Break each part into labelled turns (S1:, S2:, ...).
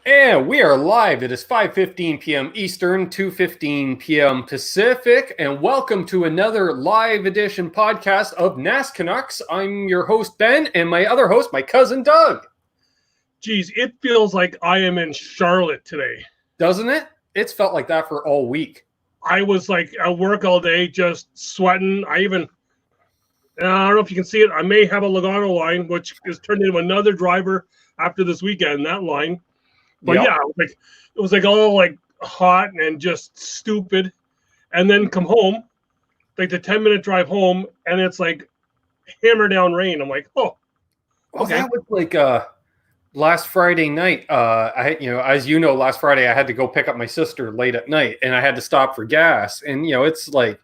S1: And we are live. It is 5:15 p.m. Eastern, 2:15 p.m. Pacific, and welcome to another live edition podcast of NasCanucks. I'm your host, Ben, and my other host, my cousin, Doug.
S2: Geez, it feels like I am in Charlotte today.
S1: Doesn't it? It's felt like that for all week.
S2: I was like at work all day, just sweating. I don't know if you can see it. I may have a Logano line, which is turned into another driver after this weekend, that line. But
S1: Yep.
S2: yeah, it was like all like hot and just stupid. And then come home, like the 10-minute drive home, and it's like hammer down rain. I'm like, oh,
S1: okay. That was like last Friday night. As you know, last Friday I had to go pick up my sister late at night, and I had to stop for gas. And it's like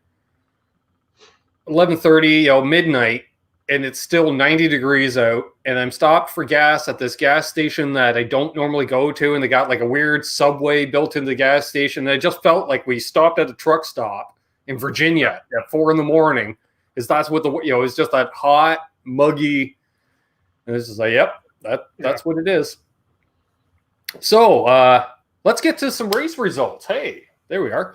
S1: 11:30, midnight, and it's still 90 degrees out, and I'm stopped for gas at this gas station that I don't normally go to, and they got like a weird subway built into the gas station. And I just felt like we stopped at a truck stop in Virginia at 4 a.m. because that's what it's just that hot, muggy, and it's just like, yep, that's what it is. So let's get to some race results. Hey, there we are.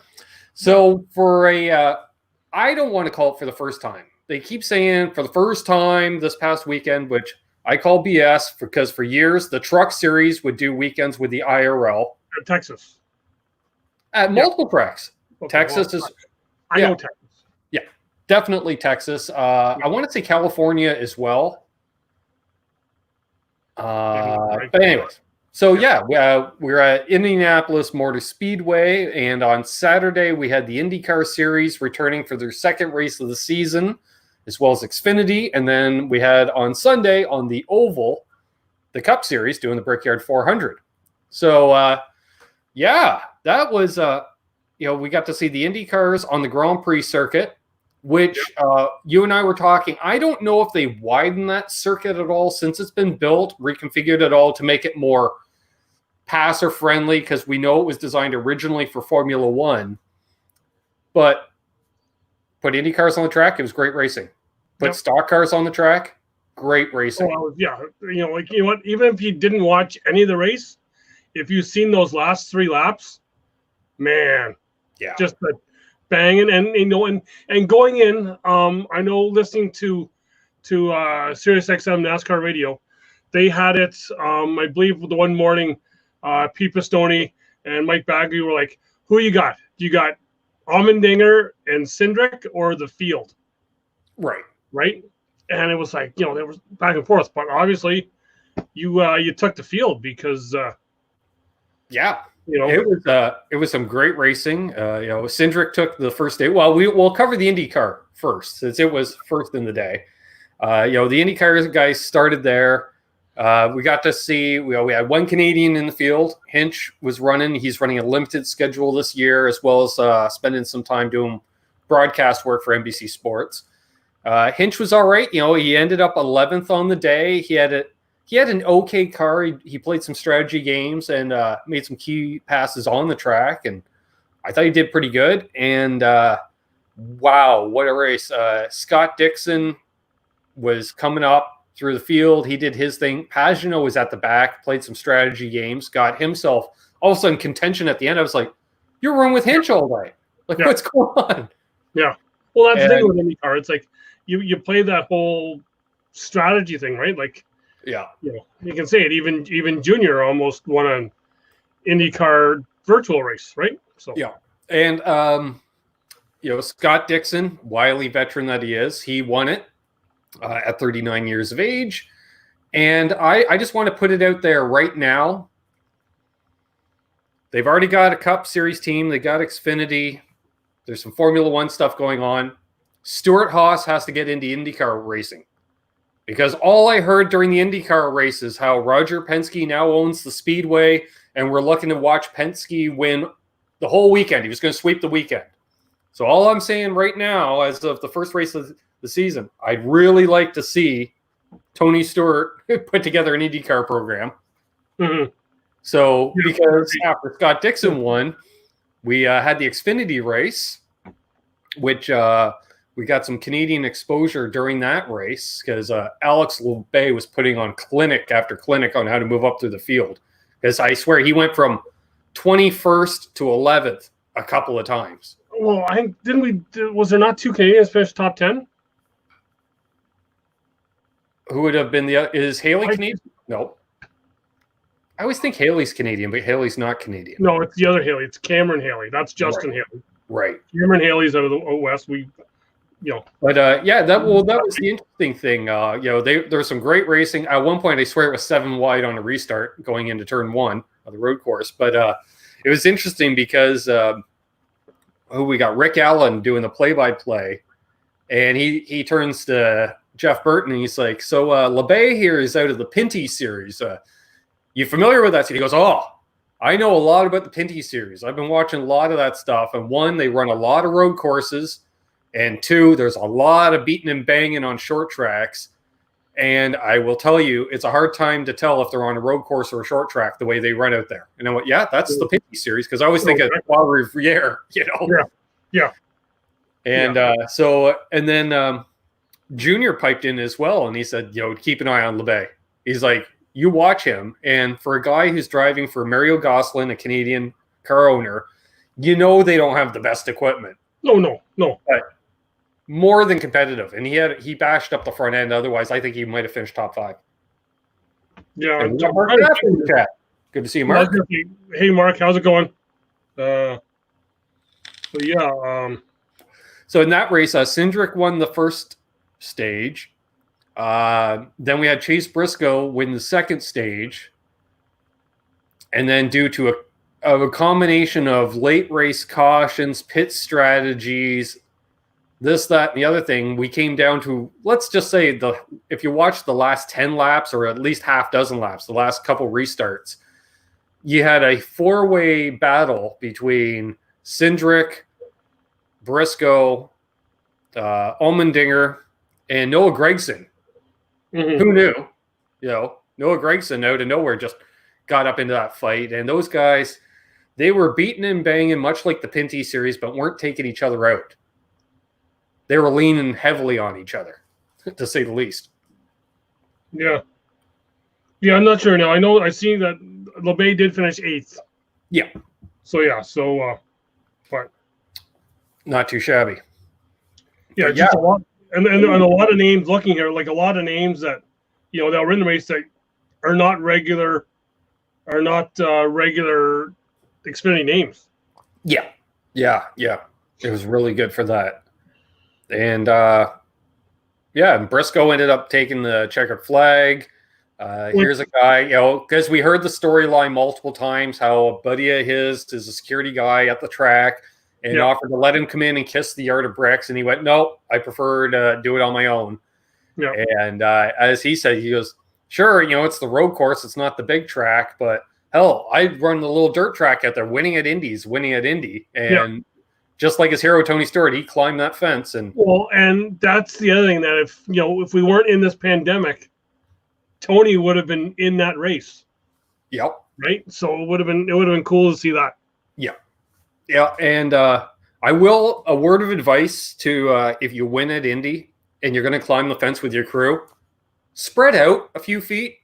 S1: So for I don't want to call it for the first time. They keep saying for the first time this past weekend, which I call BS because for years the Truck Series would do weekends with the IRL.
S2: Texas.
S1: At multiple tracks.
S2: Okay,
S1: Texas
S2: well,
S1: is...
S2: I know Texas.
S1: Yeah, definitely Texas. I want to say California as well. But anyways. So we're at Indianapolis Motor Speedway, and on Saturday we had the IndyCar Series returning for their second race of the season, as well as Xfinity, and then we had on Sunday on the Oval, the Cup Series doing the Brickyard 400. So that was we got to see the IndyCars on the Grand Prix circuit, which you and I were talking. I don't know if they widened that circuit at all since it's been built, reconfigured at all to make it more passer friendly, because we know it was designed originally for Formula One, but put Indy cars on the track, it was great racing. Put stock cars on the track, great racing.
S2: Well, yeah, what? Even if you didn't watch any of the race, if you've seen those last 3 laps, man, just the banging and going in. I know listening to Sirius XM NASCAR radio, they had it. I believe the one morning. Pete Pistone and Mike Bagley were like, who you got? You got Allmendinger and Cindric or the field? Right? And it was like, there was back and forth. But obviously, you took the field because
S1: it was some great racing. Cindric took the first day. Well, we'll cover the IndyCar first, since it was first in the day. The IndyCar guys started there. We got to see, we had one Canadian in the field. Hinch was running. He's running a limited schedule this year, as well as spending some time doing broadcast work for NBC Sports. Hinch was all right. He ended up 11th on the day. He had an okay car. He played some strategy games and made some key passes on the track, and I thought he did pretty good. And wow, what a race. Scott Dixon was coming up through the field. He did his thing. Pagano was at the back, played some strategy games, got himself all of a sudden contention at the end. I was like, you're running with Hinch all day. What's going on?
S2: Yeah. Well, that's the thing with IndyCar. It's like you play that whole strategy thing, right? Like, you can say it. Even Junior almost won an IndyCar virtual race, right? So
S1: and Scott Dixon, wily veteran that he is, he won it. At 39 years of age. And I just want to put it out there right now. They've already got a Cup Series team. They got Xfinity. There's some Formula One stuff going on. Stuart Haas has to get into IndyCar racing. Because all I heard during the IndyCar race is how Roger Penske now owns the Speedway, and we're looking to watch Penske win the whole weekend. He was going to sweep the weekend. So all I'm saying right now, as of the first race of the season, I'd really like to see Tony Stewart put together an IndyCar program.
S2: Mm-hmm.
S1: So because after Scott Dixon won, we had the Xfinity race, which we got some Canadian exposure during that race because Alex Loubet was putting on clinic after clinic on how to move up through the field. because I swear he went from 21st to 11th a couple of times.
S2: Well, was there not 2 Canadians finish top 10?
S1: Who would have been is Haley Canadian? No. I always think Haley's Canadian, but Haley's not Canadian.
S2: No, it's the other Haley. It's Cameron Haley. That's Justin Haley.
S1: Right.
S2: Cameron Haley's out of the West.
S1: But that was the interesting thing. There was some great racing. At one point, I swear it was 7 wide on a restart going into turn 1 of the road course. But it was interesting because we got Rick Allen doing the play-by-play, and he turns to Jeff Burton and he's like, "So LeBay here is out of the Pinty series. You familiar with that?" He goes, "Oh, I know a lot about the Pinty series. I've been watching a lot of that stuff. And 1, they run a lot of road courses. And 2, there's a lot of beating and banging on short tracks. And I will tell you, it's a hard time to tell if they're on a road course or a short track the way they run out there." And I went, "Yeah, that's the Pinty series." Because I always think of Trois Rivières,
S2: Yeah.
S1: And and then Junior piped in as well. And he said, keep an eye on LeBay. He's like, you watch him. And for a guy who's driving for Mario Gosselin, a Canadian car owner, they don't have the best equipment.
S2: No.
S1: But more than competitive. And he bashed up the front end. Otherwise, I think he might have finished top 5.
S2: Yeah.
S1: Good to see you, Mark.
S2: Hey, Mark, how's it going?
S1: So in that race, Cindric won the first stage. Then we had Chase Briscoe win the second stage. And then due to a combination of late race cautions, pit strategies, this, that, and the other thing, we came down to, let's just say, if you watch the last 10 laps or at least half dozen laps, the last couple restarts, you had a 4-way battle between Cindric, Briscoe, Allmendinger, and Noah Gragson.
S2: Mm-hmm.
S1: Who knew? Noah Gragson out of nowhere just got up into that fight. And those guys, they were beating and banging much like the Pinty series, but weren't taking each other out. They were leaning heavily on each other, to say the least.
S2: Yeah. Yeah, I'm not sure now. I seen that LeBay did finish 8th.
S1: Yeah.
S2: But
S1: not too shabby.
S2: Yeah, just a lot, and a lot of names looking here, like a lot of names that they'll run the race that are not regular Xfinity names.
S1: Yeah. It was really good for that. And and Briscoe ended up taking the checkered flag. Here's a guy, because we heard the storyline multiple times how a buddy of his is a security guy at the track and offered to let him come in and kiss the yard of bricks. And he went, "No, I prefer to do it on my own."
S2: Yeah.
S1: And as he said, he goes, "Sure, it's the road course. It's not the big track, but hell, I'd run the little dirt track out there, winning at Indy. And just like his hero, Tony Stewart, he climbed that fence. And
S2: that's the other thing, that if we weren't in this pandemic, Tony would have been in that race.
S1: Yep.
S2: Right. So it would have been cool to see that.
S1: Yeah. Yeah. And a word of advice to if you win at Indy and you're going to climb the fence with your crew, spread out a few feet,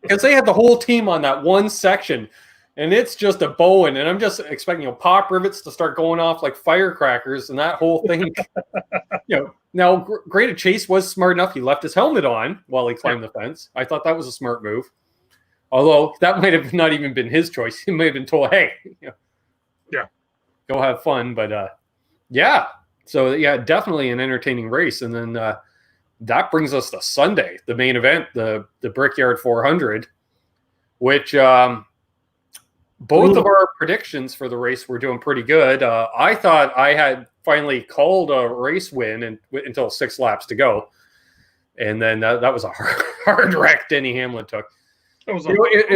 S1: because they had the whole team on that one section, and it's just a Bowen, and I'm just expecting pop rivets to start going off like firecrackers and that whole thing. Now granted, Chase was smart enough; he left his helmet on while he climbed the fence. I thought that was a smart move, although that might have not even been his choice. He might have been told, "Hey, go have fun." But so definitely an entertaining race. And then that brings us to Sunday, the main event, the Brickyard 400, which both of our predictions for the race were doing pretty good. I thought I had finally called a race win until 6 laps to go. And then that was a hard wreck Denny Hamlin took. It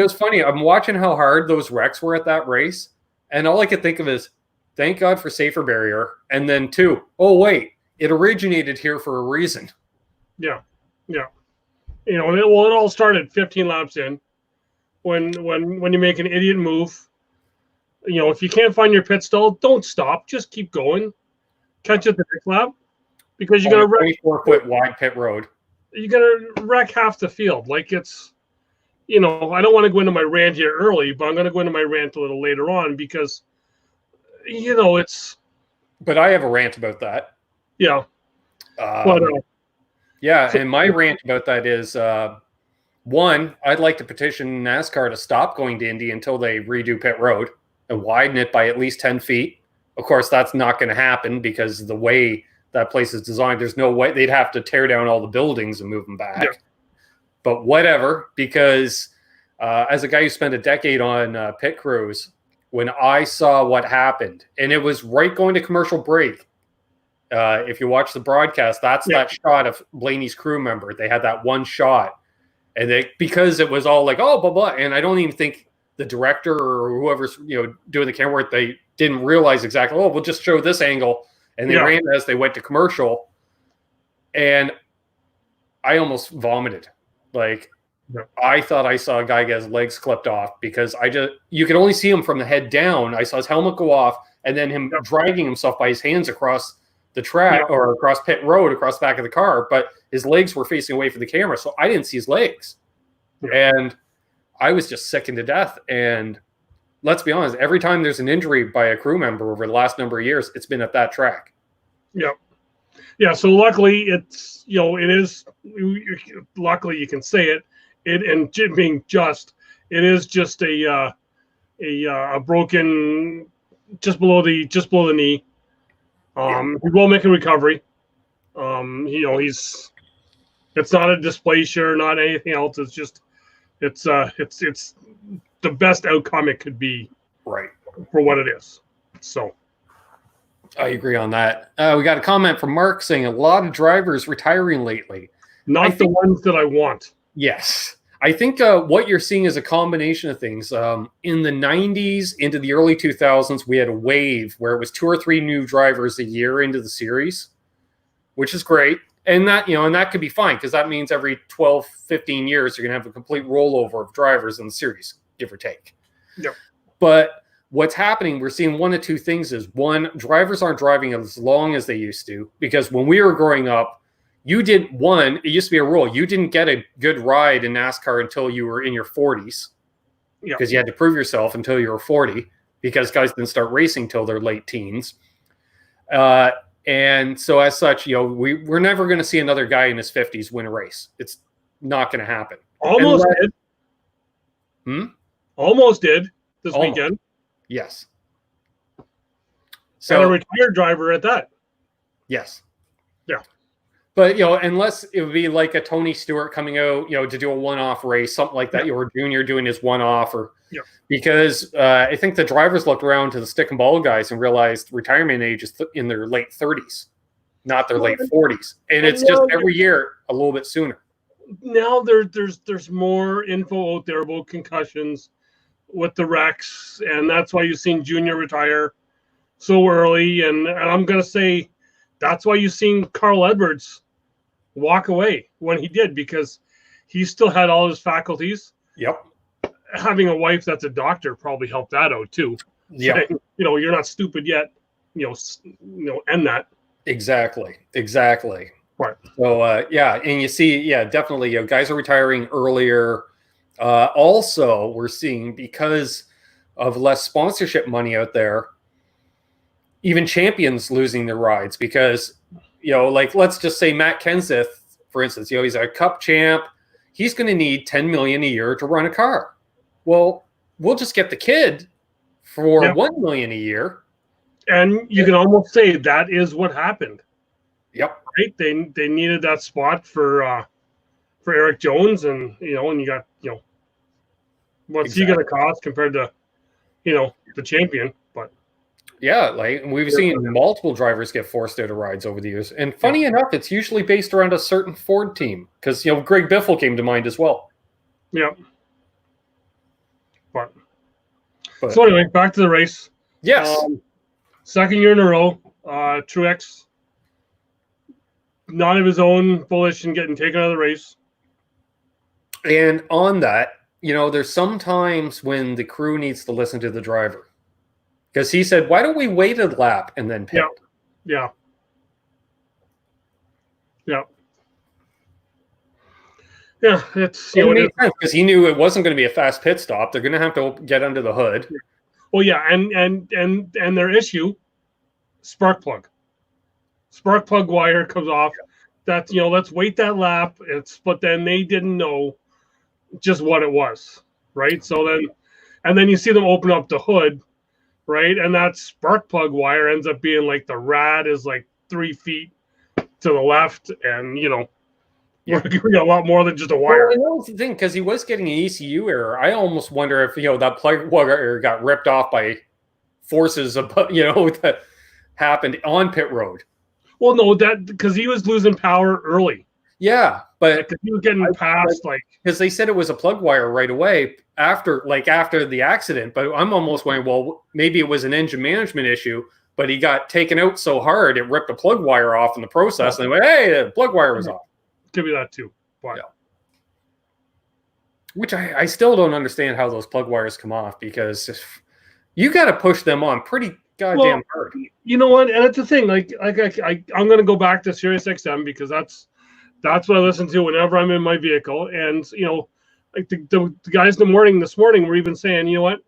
S1: was funny. I'm watching how hard those wrecks were at that race, and all I could think of is, thank God for safer barrier. And then 2, oh wait, it originated here for a reason. Yeah.
S2: It all started 15 laps in, when you make an idiot move. If you can't find your pit stall, don't stop. Just keep going. Catch at the next lap, because you're gonna wreck
S1: 24-foot wide pit road.
S2: You're gonna wreck half the field. Like, it's, I don't want to go into my rant here early, but I'm going to go into my rant a little later on because, it's.
S1: But I have a rant about that.
S2: Yeah.
S1: And my rant about that is, one, I'd like to petition NASCAR to stop going to Indy until they redo pit road and widen it by at least 10 feet. Of course, that's not going to happen because the way that place is designed, there's no way they'd have to tear down all the buildings and move them back. Yeah. But whatever, because as a guy who spent a decade on pit crews, when I saw what happened, and it was right going to commercial break, if you watch the broadcast, that's that shot of Blaney's crew member. They had that one shot. And because it was all like, oh, blah, blah. And I don't even think the director or whoever's, doing the camera work, they didn't realize exactly, we'll just show this angle. And they ran as they went to commercial. And I almost vomited. I thought I saw a guy get his legs clipped off because you could only see him from the head down. I saw his helmet go off and then him dragging himself by his hands across the track or across pit road, across the back of the car, but his legs were facing away from the camera. So I didn't see his legs. And I was just sickened to death. And let's be honest, every time there's an injury by a crew member over the last number of years, it's been at that track.
S2: Yeah. Yeah. So luckily it's, it is, luckily you can say it, and being just, it is just a broken just below the knee. He will make a recovery. It's not a dysplasia, not anything else. It's just, it's the best outcome it could be,
S1: right,
S2: for what it is. So,
S1: I agree on that. We got a comment from Mark saying a lot of drivers retiring lately.
S2: Not the ones that I want.
S1: Yes. I think what you're seeing is a combination of things. In the 90s into the early 2000s, we had a wave where it was 2 or 3 new drivers a year into the series, which is great. And that, and that could be fine because that means every 12, 15 years, you're going to have a complete rollover of drivers in the series, give or take.
S2: Yep.
S1: But what's happening, we're seeing one of two things is, one, drivers aren't driving as long as they used to, because when we were growing up, it used to be a rule. You didn't get a good ride in NASCAR until you were in your 40s because you had to prove yourself until you were 40 because guys didn't start racing till their late teens. And so as such, we're never going to see another guy in his 50s win a race. It's not going to happen.
S2: Almost did. Almost did this weekend.
S1: Yes.
S2: So, and a retired driver at that.
S1: Yes.
S2: Yeah.
S1: But, unless it would be like a Tony Stewart coming out, to do a one-off race, something like that, or Junior doing his one-off, or because I think the drivers looked around to the stick and ball guys and realized retirement age is in their late 30s, not their late 40s. And it's just every year a little bit sooner.
S2: Now there's more info out there about concussions with the wrecks, and that's why you've seen Junior retire so early. And I'm going to say that's why you've seen Carl Edwards walk away when he did, because he still had all his faculties.
S1: Yep.
S2: Having a wife that's a doctor probably helped that out too.
S1: Yeah.
S2: Saying, you're not stupid yet. End that.
S1: Exactly.
S2: Right.
S1: So and you see, definitely, guys are retiring earlier. Also, we're seeing, because of less sponsorship money out there, even champions losing their rides because, let's just say Matt Kenseth, for instance, he's a cup champ. He's going to need $10 million a year to run a car. Well, we'll just get the kid for $1 million a year. And
S2: you can almost say that is what happened.
S1: Yep.
S2: Right. They needed that spot for Eric Jones, and and you got what's he going to cost compared to the champion. But
S1: we've seen multiple drivers get forced out of rides over the years, and funny enough, it's usually based around a certain Ford team because Greg Biffle came to mind as well.
S2: Yeah. But so anyway, back to the race.
S1: Yes.
S2: Second year in a row, Truex, not of his own volition, getting taken out of the race.
S1: And on that, there's sometimes when the crew needs to listen to the driver. Because he said, why don't we wait a lap and then pit?
S2: Yeah. Yeah, it's
S1: it made sense because he knew it wasn't going to be a fast pit stop. They're going to have to get under the hood.
S2: Well, yeah, and their issue, spark plug wire comes off. That's let's wait that lap. But then they didn't know just what it was, right? So then you see them open up the hood, right? And that spark plug wire ends up being like the rad is like 3 feet to the left, and we're getting a lot more than just a wire.
S1: Well, that was the thing, because he was getting an ECU error. I almost wonder if that plug wire got ripped off by forces that happened on pit road.
S2: Well, no, that because he was losing power early.
S1: Yeah, but
S2: he was getting past
S1: because they said it was a plug wire right away after the accident. But I'm almost wondering, well, maybe it was an engine management issue, but he got taken out so hard it ripped a plug wire off in the process, and they went, "Hey, the plug wire was off."
S2: Could be that too. But.
S1: Yeah. Which I still don't understand how those plug wires come off, because you got to push them on pretty goddamn hard.
S2: You know what? And it's the thing. I'm going to go back to Sirius XM because that's what I listen to whenever I'm in my vehicle. And the guys this morning were even saying, you know what?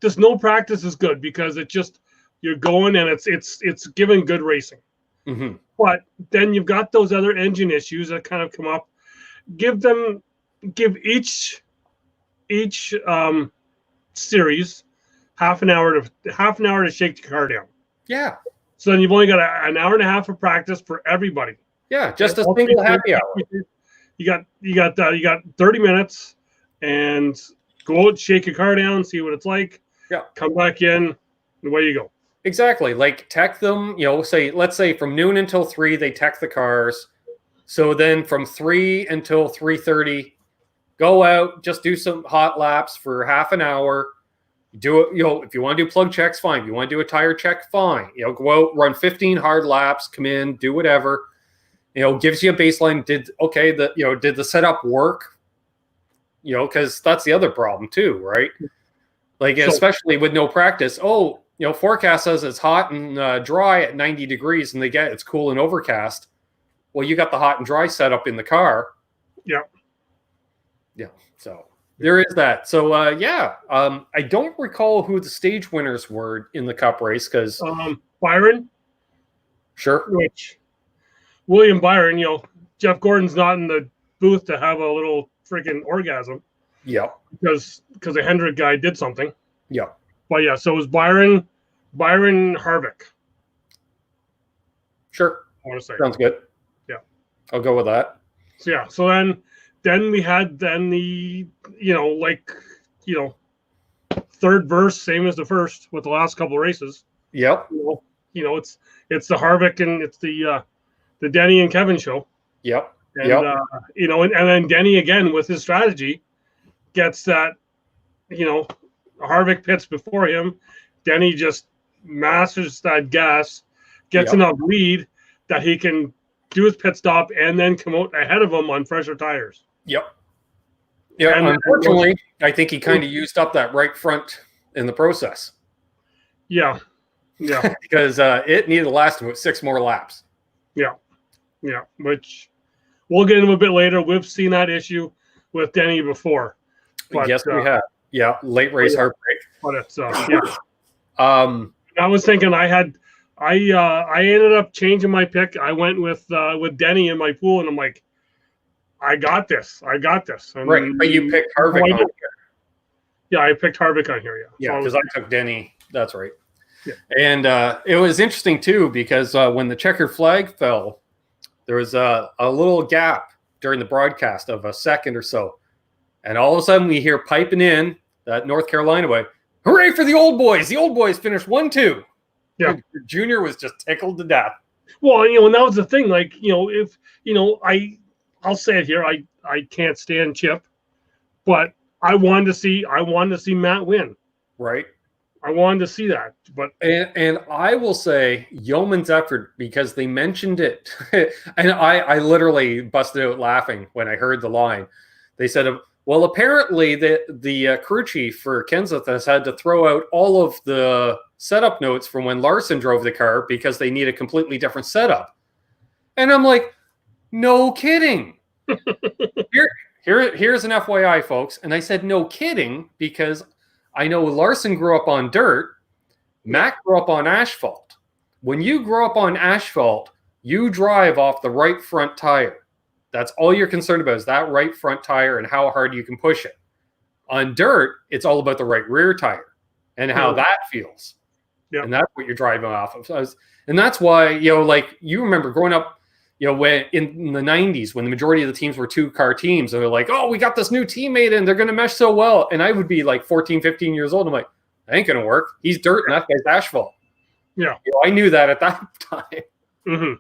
S2: Just no practice is good because it just you're going and it's giving good racing.
S1: Mm-hmm.
S2: But then you've got those other engine issues that kind of come up. Give each series half an hour to shake the car down.
S1: Yeah. So
S2: then you've only got an hour and a half of practice for everybody.
S1: Yeah, just a single happy hour.
S2: You got 30 minutes, and go out, shake your car down, see what it's like.
S1: Yeah.
S2: Come back in, and away you go.
S1: Exactly. Like tech them, let's say from noon until 3 they tech the cars. So then from 3 until 3:30, go out, just do some hot laps for half an hour. Do it, if you want to do plug checks, fine. If you want to do a tire check, fine. Go out, run 15 hard laps, come in, do whatever. Gives you a baseline. Did the setup work? Because that's the other problem too, right? Especially with no practice. Forecast says it's hot and dry at 90 degrees, and it's cool and overcast. Well, you got the hot and dry setup in the car.
S2: Yeah.
S1: Yeah. So there is that. So, I don't recall who the stage winners were in the Cup race because
S2: Byron.
S1: Sure.
S2: Which William Byron, Jeff Gordon's not in the booth to have a little freaking orgasm.
S1: Yeah.
S2: Because a Hendrick guy did something.
S1: Yeah.
S2: But yeah, so it was Byron Harvick.
S1: Sure.
S2: I want to say.
S1: Sounds good.
S2: Yeah.
S1: I'll go with that.
S2: So yeah, so then we had the third verse, same as the first with the last couple of races.
S1: Yep.
S2: It's the Harvick and it's the Denny and Kevin show.
S1: Yep.
S2: And and then Denny again with his strategy gets that, Harvick pits before him. Denny just masters that gas, gets enough lead that he can do his pit stop and then come out ahead of him on fresher tires.
S1: Yep. Yeah. And unfortunately, I think he kind of used up that right front in the process.
S2: Yeah. Yeah.
S1: Because it needed to last about 6 more laps.
S2: Yeah. Yeah. Which we'll get into a bit later. We've seen that issue with Denny before.
S1: But, yes, we have. Yeah. Late race heartbreak.
S2: But it's I was thinking I ended up changing my pick. I went with Denny in my pool, and I'm like, I got this. And
S1: right, but you picked Harvick on here.
S2: Yeah, I picked Harvick on here.
S1: Yeah, because I took Denny. That's right. Yeah. And it was interesting too because when the checkered flag fell, there was a little gap during the broadcast of a second or so, and all of a sudden we hear piping in that North Carolina way. Hooray for the old boys! The old boys finished 1-2.
S2: Yeah,
S1: Junior was just tickled to death.
S2: Well, and that was the thing. If I'll say it here. I can't stand Chip, but I wanted to see Matt win.
S1: Right.
S2: I wanted to see that, but
S1: and I will say yeoman's effort because they mentioned it, and I literally busted out laughing when I heard the line. They said, well, apparently the crew chief for Kenseth has had to throw out all of the setup notes from when Larson drove the car because they need a completely different setup. And I'm like, no kidding. Here's an FYI, folks. And I said, no kidding, because I know Larson grew up on dirt. Mac grew up on asphalt. When you grow up on asphalt, you drive off the right front tire. That's all you're concerned about is that right front tire and how hard you can push it. On dirt, it's all about the right rear tire and how that feels. Yeah. And that's what you're driving off of. And that's why, like you remember growing up, when in the 90s, when the majority of the teams were 2-car teams, and they're like, oh, we got this new teammate and they're going to mesh so well. And I would be like 14, 15 years old. I'm like, that ain't going to work. He's dirt and that guy's asphalt.
S2: Yeah.
S1: I knew that at that time.
S2: Mm-hmm.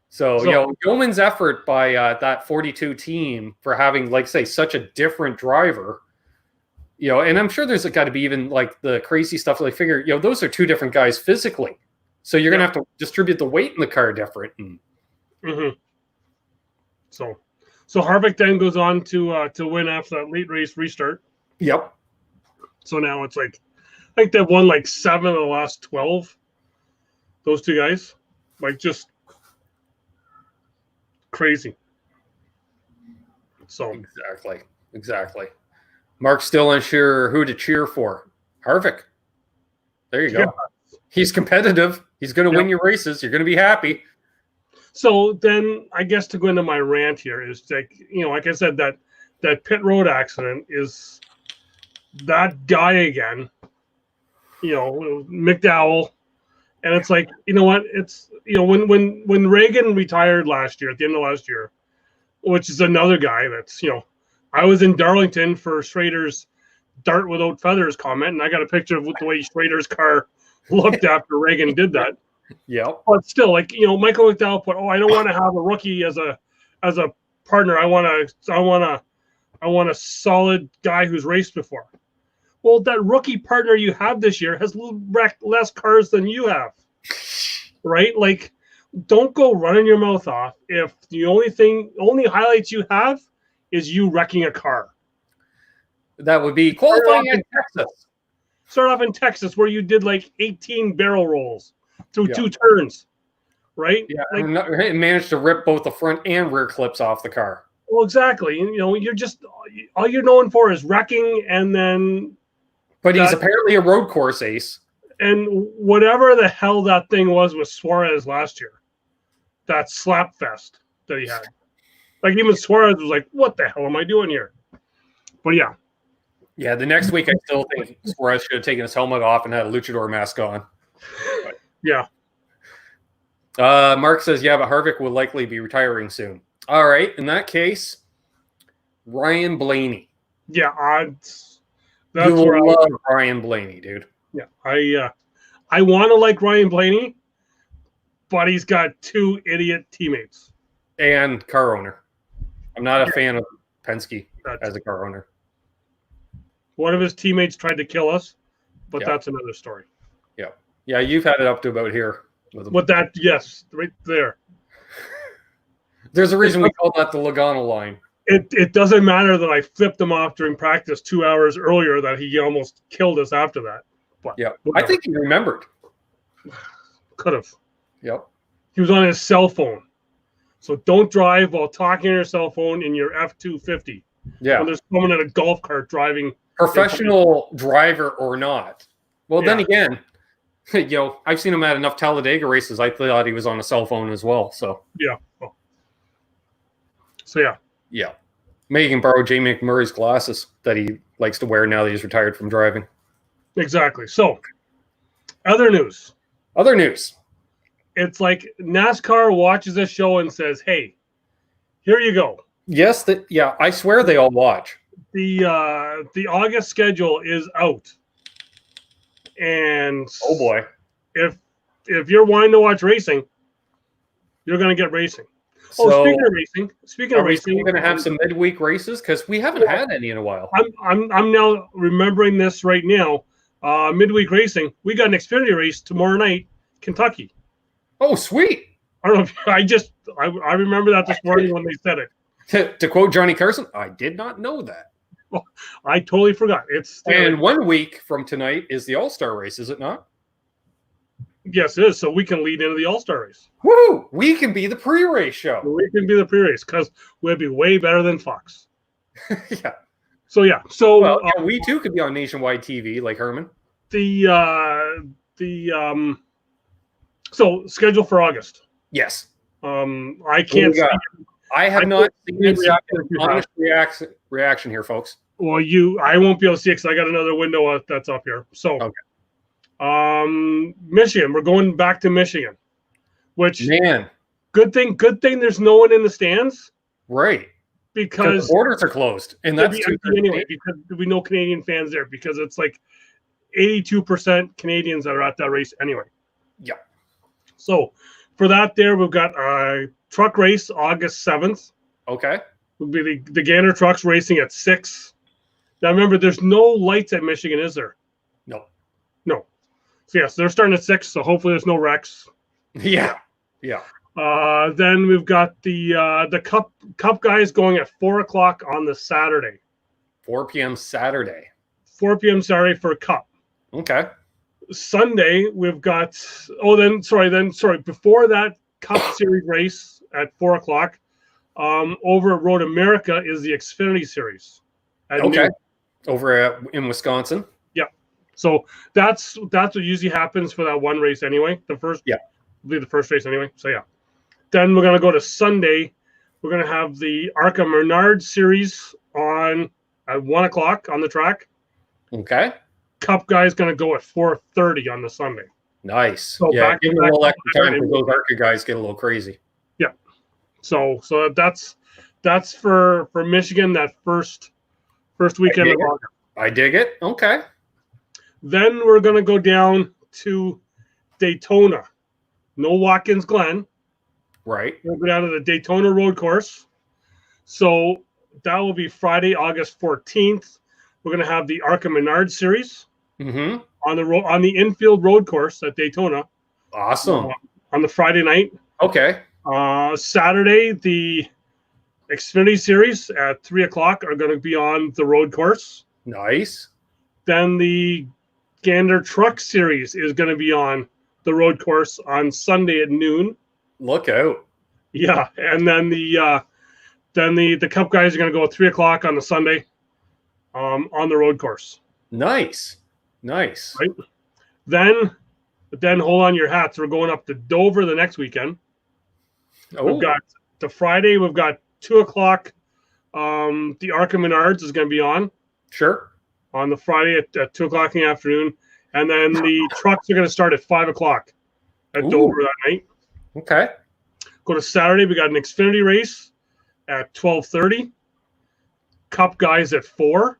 S1: So, yeoman's effort by that 42 team for having, like, say, such a different driver, and I'm sure there's got to be even like the crazy stuff. Like, figure, those are 2 different guys physically. So you're going to have to distribute the weight in the car different.
S2: Mm-hmm. So Harvick then goes on to win after that late race restart.
S1: Yep.
S2: So now it's like, I think they've won like 7 of the last 12. Those 2 guys, like, just crazy. So
S1: exactly. Mark's still unsure who to cheer for. Harvick. There you go. Yeah. He's competitive. He's going to win your races. You're going to be happy.
S2: So then, I guess to go into my rant here is like, like I said, that pit road accident is that guy again. McDowell, and it's like, you know what? It's when Reagan retired last year, at the end of last year, which is another guy that's I was in Darlington for Schrader's Dart Without Feathers comment, and I got a picture of the way Schrader's car looked after Reagan did that.
S1: Yeah,
S2: but still, like Michael McDowell put, I don't want to have a rookie as a partner. I want a solid guy who's raced before. Well, that rookie partner you have this year has wrecked less cars than you have, right? Like, don't go running your mouth off if the only highlights you have is you wrecking a car.
S1: That would be qualifying in Texas.
S2: Start off in Texas where you did like 18 barrel rolls through 2 turns, right?
S1: Yeah,
S2: like,
S1: managed to rip both the front and rear clips off the car.
S2: Well, exactly. You're just all you're known for is wrecking, and then.
S1: But he's apparently a road course ace.
S2: And whatever the hell that thing was with Suarez last year, that slap fest that he had. Like, even Suarez was like, what the hell am I doing here? But yeah.
S1: Yeah, the next week I still think Suarez should have taken his helmet off and had a luchador mask on. But,
S2: yeah.
S1: Mark says, yeah, but Harvick will likely be retiring soon. All right. In that case, Ryan Blaney.
S2: Yeah,
S1: that's you will love Ryan Blaney, dude.
S2: Yeah, I want to like Ryan Blaney, but he's got 2 idiot teammates
S1: and car owner. I'm not a fan of Penske as a car owner.
S2: One of his teammates tried to kill us, but that's another story.
S1: Yeah, you've had it up to about here.
S2: With that, yes, right there.
S1: There's a reason we call that the Logano line.
S2: It doesn't matter that I flipped him off during practice 2 hours earlier that he almost killed us after that. But
S1: I think he remembered.
S2: Could have.
S1: Yep.
S2: He was on his cell phone. So don't drive while talking on your cell phone in your F-250.
S1: Yeah.
S2: When there's someone in a golf cart driving.
S1: Professional driver or not. Well, then again, I've seen him at enough Talladega races. I thought he was on a cell phone as well. So
S2: yeah. So yeah.
S1: Yeah. Maybe you can borrow Jay McMurray's glasses that he likes to wear now that he's retired from driving.
S2: Exactly. So, other news. It's like NASCAR watches this show and says, hey, here you go.
S1: Yes, I swear they all watch.
S2: The August schedule is out. And
S1: oh boy.
S2: If you're wanting to watch racing, you're going to get racing.
S1: So,
S2: speaking of racing,
S1: we're going to have some midweek races because we haven't had any in a while.
S2: I'm now remembering this right now. Midweek racing, we got an Xfinity race tomorrow night, Kentucky.
S1: Oh, sweet!
S2: I don't know. I remember that this morning when they said it.
S1: To quote Johnny Carson, I did not know that.
S2: Well, I totally forgot.
S1: And 1 week from tonight is the All-Star race, is it not?
S2: Yes, it is. So we can lead into the All-Star race.
S1: Woo! We can be the pre-race show.
S2: We can be the pre-race because we'll be way better than Fox.
S1: Yeah.
S2: So yeah. So
S1: well, we too could be on nationwide TV like Herman.
S2: So schedule for August.
S1: Yes.
S2: I can't.
S1: I have not seen honest reaction here, folks.
S2: Well, I won't be able to see it because I got another window that's up here. So, okay. Michigan. We're going back to Michigan. Which good thing. There's no one in the stands.
S1: Right.
S2: Because
S1: the borders are closed, and that's
S2: anyway. Because there'll be no Canadian fans there because it's like 82% Canadians that are at that race anyway.
S1: Yeah.
S2: So for that, we've got a truck race August 7th.
S1: Okay.
S2: Will be the Gander trucks racing at 6. Now remember, there's no lights at Michigan, is there?
S1: No.
S2: So yes, they're starting at 6. So hopefully there's no wrecks.
S1: Yeah. Yeah.
S2: Then we've got the cup guys going at 4:00 on the Saturday.
S1: 4 p.m. Saturday.
S2: 4 p.m. Saturday for cup.
S1: Okay.
S2: Sunday we've got. Before that Cup Series race at 4:00, over at Road America is the Xfinity Series.
S1: Okay. Over in Wisconsin.
S2: Yeah. So that's what usually happens for that one race anyway. The first. Yeah. Will be the first race anyway. So yeah. Then we're gonna go to Sunday. We're gonna have the ARCA Menard Series on at 1:00 on the track.
S1: Okay.
S2: Cup guy's gonna go at 4:30 on the Sunday.
S1: Nice. So yeah, give a little extra time for those ARCA guys get a little crazy.
S2: Yeah. So that's for Michigan that first weekend of August.
S1: I dig it. Okay.
S2: Then we're gonna go down to Daytona. No Watkins Glen.
S1: Right.
S2: We'll go down to the Daytona Road Course. So that will be Friday, August 14th. We're going to have the ARCA Menard Series on the infield road course at Daytona.
S1: Awesome.
S2: On the Friday night.
S1: Okay.
S2: Saturday, the Xfinity Series at 3:00 are going to be on the road course.
S1: Nice.
S2: Then the Gander Truck Series is going to be on the road course on Sunday at noon.
S1: Look out.
S2: Yeah, and then the Cup guys are going to go at 3:00 on the Sunday on the road course.
S1: Nice. Right?
S2: Then hold on your hats. We're going up to Dover the next weekend. Oh. We've got the Friday. We've got 2:00. The ARCA Menards is going to be on.
S1: Sure.
S2: On the Friday at 2:00 in the afternoon. And then the trucks are going to start at 5:00 at Dover that night.
S1: Okay.
S2: Go to Saturday. We got an Xfinity race at 12:30. Cup guys at 4.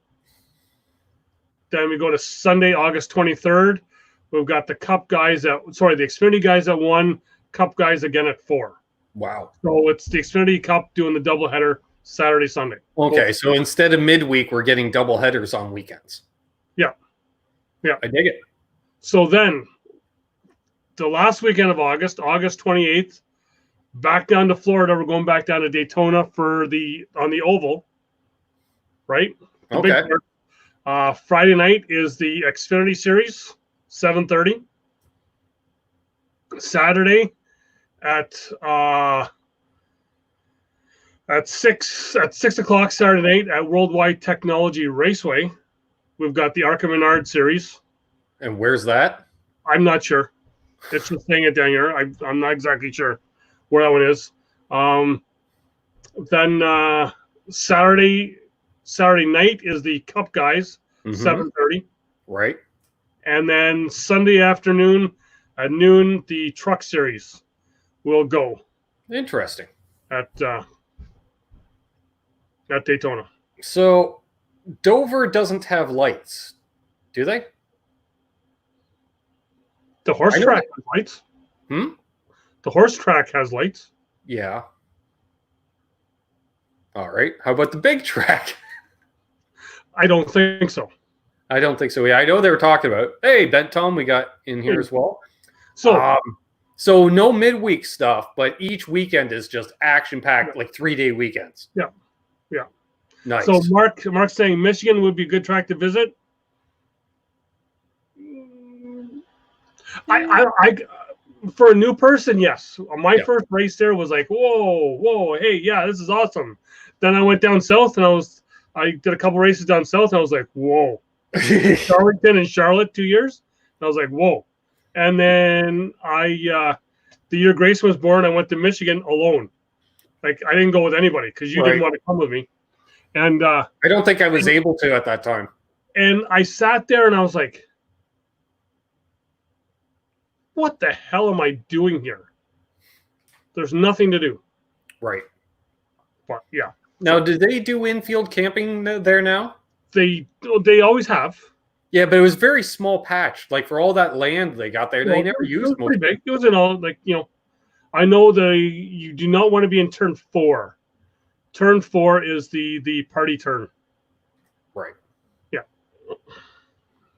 S2: Then we go to Sunday, August 23rd. We've got the the Xfinity guys at 1. Cup guys again at 4.
S1: Wow.
S2: So it's the Xfinity Cup doing the doubleheader Saturday, Sunday.
S1: Okay, so instead of midweek, we're getting double headers on weekends.
S2: Yeah.
S1: I dig it.
S2: So then, the last weekend of August 28th, back down to Florida. We're going back down to Daytona on the oval, right?
S1: Okay.
S2: Friday night is the Xfinity Series, 7:30. Saturday at 6:00 Saturday night at Worldwide Technology Raceway. We've got the ARCA Menard Series.
S1: And where's that?
S2: I'm not sure. It's just saying it down here. I'm not exactly sure where that one is. Then Saturday night is the Cup guys, 7:30.
S1: Right.
S2: And then Sunday afternoon at noon, the Truck Series will go.
S1: Interesting.
S2: At Daytona.
S1: So Dover doesn't have lights, do they?
S2: The horse track has lights. The horse track has lights.
S1: Yeah. All right. How about the big track?
S2: I don't think so.
S1: I don't think so. Yeah, I know they were talking about. Hey, Ben Tom, we got in here as well. So no midweek stuff, but each weekend is just action-packed, like 3-day weekends.
S2: Yeah.
S1: Nice.
S2: So Mark's saying Michigan would be a good track to visit. I for a new person, yes. My first race there was like, whoa, hey, yeah, this is awesome. Then I went down south and I did a couple races down south and I was like, whoa. Darlington and Charlotte 2 years. And I was like, whoa. And then the year Grayson was born, I went to Michigan alone. Like I didn't go with anybody because you didn't want to come with me. And
S1: I don't think I was able to at that time.
S2: And I sat there and I was like, what the hell am I doing here? There's nothing to do.
S1: Right.
S2: But yeah.
S1: Now, did they do infield camping there now?
S2: They always have.
S1: Yeah, but it was very small patch. Like for all that land they got there, they never used it.
S2: It was pretty big. It was in all I know you do not want to be in turn 4. Turn 4 is the party turn.
S1: Right.
S2: Yeah.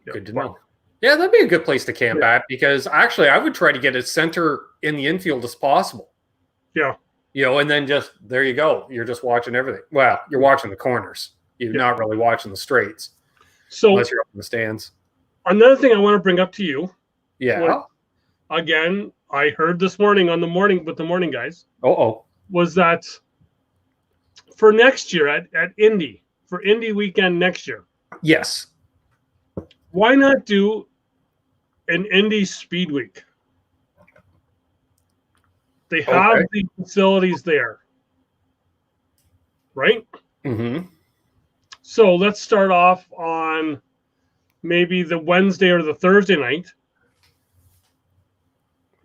S1: Good to know. Yeah, that'd be a good place to camp at because actually I would try to get as center in the infield as possible.
S2: Yeah.
S1: And then just there you go. You're just watching everything. Well, you're watching the corners. You're not really watching the straights.
S2: So
S1: unless you're up in the stands.
S2: Another thing I want to bring up to you.
S1: Yeah.
S2: Again, I heard this morning on the morning with the morning guys. Was that for next year at Indy, for Indy weekend next year?
S1: Yes.
S2: Why not do an Indy Speed Week? They have the facilities there, right?
S1: Mm-hmm.
S2: So let's start off on maybe the Wednesday or the Thursday night.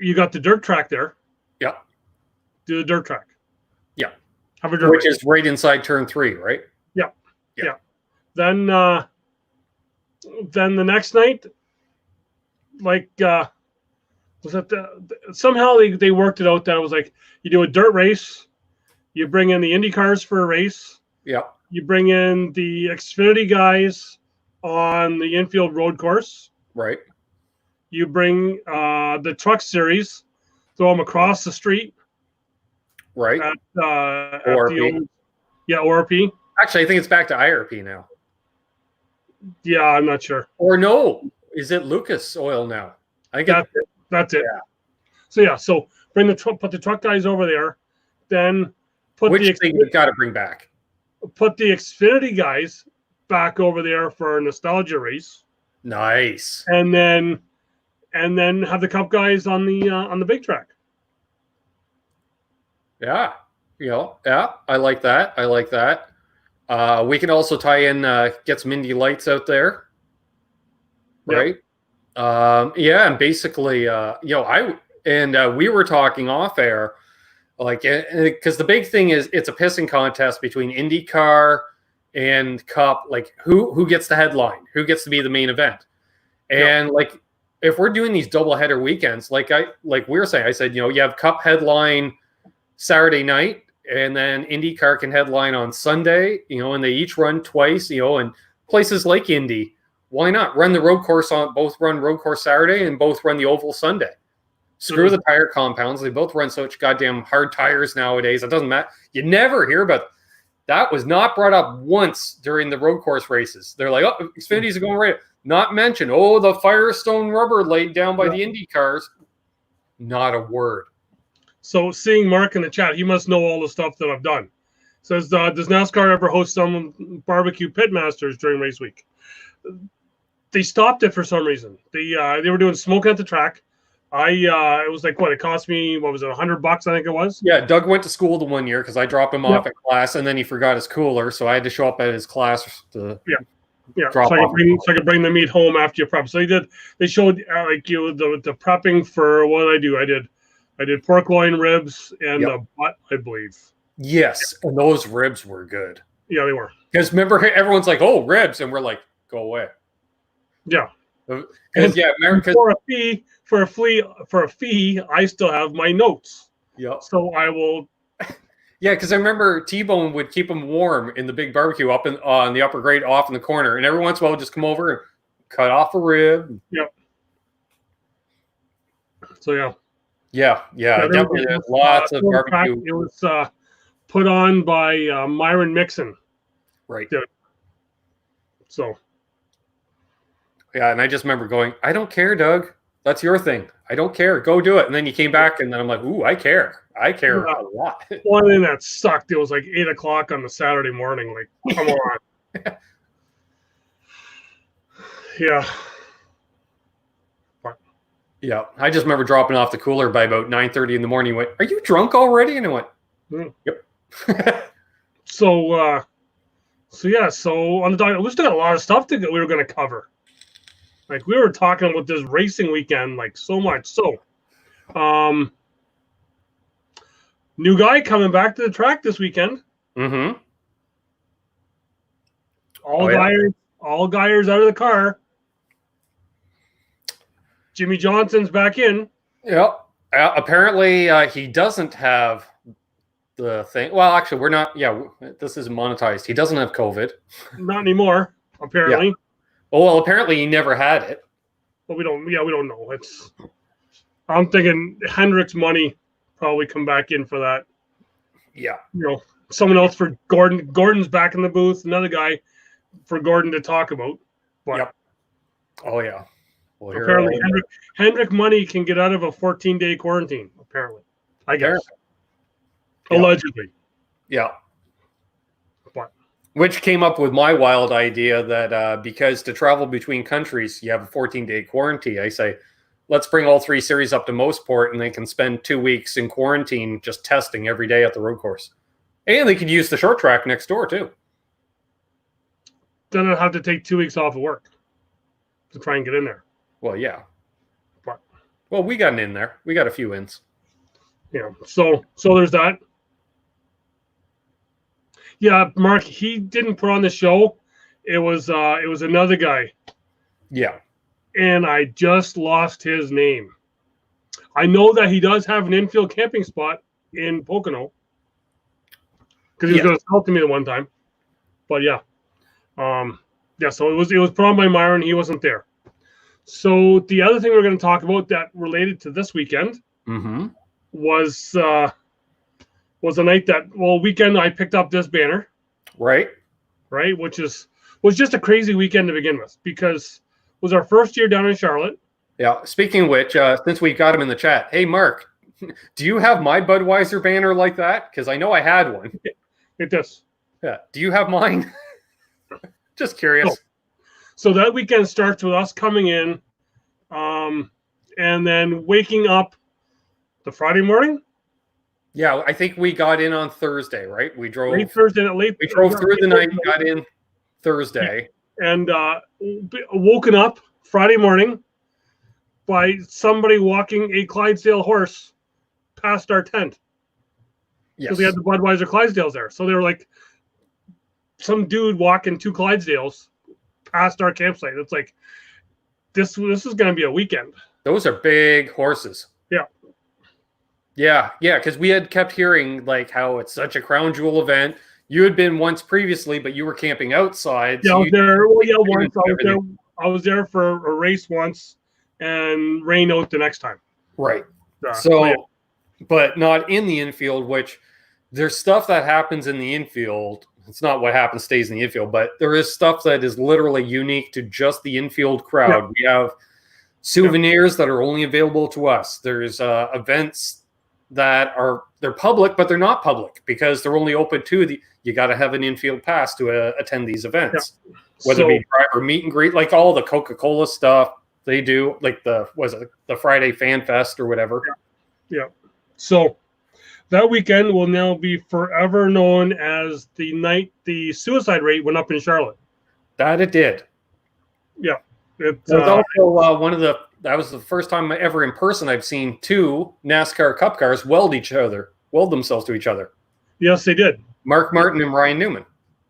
S2: You got the dirt track there.
S1: Yeah.
S2: Do the dirt track.
S1: Yeah.
S2: Have a dirt
S1: Which is right inside turn 3, right?
S2: Yeah. Yeah. Then the next night, was that somehow they worked it out that it was like you do a dirt race, you bring in the Indy cars for a race.
S1: Yeah.
S2: You bring in the Xfinity guys on the infield road course.
S1: Right.
S2: You bring the truck series, throw them across the street.
S1: Right.
S2: At
S1: ORP.
S2: ORP.
S1: Actually, I think it's back to IRP now.
S2: Yeah, I'm not sure.
S1: Or no, is it Lucas Oil now? I think
S2: that's it.
S1: Yeah.
S2: So put the truck guys over there, then
S1: which thing you got to bring back.
S2: Put the Xfinity guys back over there for a nostalgia race.
S1: Nice.
S2: And then have the Cup guys on the big track.
S1: Yeah. I like that. We can also tie in get some Indy lights out there. Right? Yep. And basically we were talking off air, like, because the big thing is it's a pissing contest between IndyCar and Cup, like who gets the headline, who gets to be the main event. And like if we're doing these double header weekends, like we were saying, I said, you have Cup headline Saturday night, and then IndyCar can headline on Sunday, and they each run twice, and places like Indy, why not run the road course both run road course Saturday and both run the oval Sunday? Screw the tire compounds. They both run such goddamn hard tires nowadays. It doesn't matter. You never hear about that. Was not brought up once during the road course races. They're like, oh, Xfinity's are going right. Not mentioned. Oh, the Firestone rubber laid down by the Indy cars. Not a word. So
S2: seeing Mark in the chat, he must know all the stuff that I've done. Says, does NASCAR ever host some barbecue pitmasters during race week? They stopped it for some reason. They were doing smoke at the track. It was like, what, it cost me, what was it, $100, I think it was?
S1: Yeah, Doug went to school the one year because I dropped him off at class, and then he forgot his cooler, so I had to show up at his class to drop off.
S2: So I could bring the meat home after you prep. So they showed the prepping for what I do. I did pork loin ribs and the butt, I believe.
S1: Yes, and those ribs were good.
S2: Yeah, they were.
S1: Because remember, everyone's like, oh, ribs, and we're like, go away.
S2: Yeah.
S1: Because
S2: for a fee, I still have my notes.
S1: Yeah.
S2: So I will.
S1: Yeah, because I remember T-Bone would keep them warm in the big barbecue up on the upper grade, off in the corner, and every once in a while would just come over and cut off a rib.
S2: Yep. So
S1: yeah, definitely. Lots of barbecue.
S2: It was put on by Myron Mixon.
S1: Right.
S2: So.
S1: Yeah, and I just remember going, I don't care, Doug. That's your thing. I don't care. Go do it. And then you came back, and then I'm like, ooh, I care. I care a lot.
S2: One thing that sucked, it was like 8 o'clock on the Saturday morning. Like, come on. Yeah.
S1: Yeah. I just remember dropping off the cooler by about 9:30 in the morning. Went, are you drunk already? And I went, yep.
S2: So on the docket, we still got a lot of stuff we were going to cover. Like, we were talking about this racing weekend, like, so much. So, new guy coming back to the track this weekend.
S1: Mm-hmm.
S2: All guys out of the car. Jimmy Johnson's back in.
S1: Yep. Apparently, he doesn't have the thing. Well, actually, we're not. Yeah, this isn't monetized. He doesn't have COVID.
S2: Not anymore, apparently.
S1: Yeah. Oh, well, apparently he never had it.
S2: But we don't know. I'm thinking Hendrick's money probably come back in for that.
S1: Yeah.
S2: Someone else for Gordon. Gordon's back in the booth. Another guy for Gordon to talk about. But
S1: yep. Oh, yeah. Well,
S2: apparently Hendrick money can get out of a 14-day quarantine, apparently. I guess. Allegedly.
S1: Yeah. Which came up with my wild idea that because to travel between countries, you have a 14-day quarantine. I say, let's bring all 3 series up to Mossport, and they can spend 2 weeks in quarantine just testing every day at the road course. And they could use the short track next door, too.
S2: Then I'd have to take 2 weeks off of work to try and get in there.
S1: Well, yeah. Well, we got an in there. We got a few ins.
S2: Yeah. So there's that. Yeah, Mark, he didn't put on the show. It was another guy.
S1: Yeah.
S2: And I just lost his name. I know that he does have an infield camping spot in Pocono. Because he was going to sell to me the one time. But yeah. So it was put on by Myron. He wasn't there. So the other thing we're going to talk about that related to this weekend was the night weekend I picked up this banner. Right, which was just a crazy weekend to begin with, because it was our first year down in Charlotte.
S1: Yeah. Speaking of which, since we got him in the chat, hey, Mark, do you have my Budweiser banner like that? Because I know I had one.
S2: It does.
S1: Yeah. Do you have mine? Just curious.
S2: So that weekend starts with us coming in and then waking up the Friday morning.
S1: Yeah, I think we got in on Thursday, right? We drove
S2: We drove through
S1: the night, got in Thursday.
S2: And woken up Friday morning by somebody walking a Clydesdale horse past our tent.
S1: Yes.
S2: Because we had the Budweiser Clydesdales there. So they were like some dude walking 2 Clydesdales past our campsite. It's like, this is going to be a weekend.
S1: Those are big horses. Yeah, because we had kept hearing like how it's such a crown jewel event. You had been once previously, but you were camping outside.
S2: Yeah, so I was there. Well, yeah, once I was there for a race once, and rain out the next time.
S1: Right.
S2: So, yeah.
S1: But not in the infield. Which there's stuff that happens in the infield. It's not what happens stays in the infield, but there is stuff that is literally unique to just the infield crowd. Yeah. We have souvenirs that are only available to us. There's events that they're public, but they're not public because they're only open to you got to have an infield pass to attend these events, whether it be driver meet and greet, like all the Coca-Cola stuff they do, like the Friday Fan Fest or whatever.
S2: Yeah. So that weekend will now be forever known as the night the suicide rate went up in Charlotte.
S1: That it did.
S2: Yeah.
S1: It was also that was the first time ever in person I've seen 2 NASCAR Cup cars weld themselves to each other.
S2: Yes, they did.
S1: Mark Martin and Ryan Newman,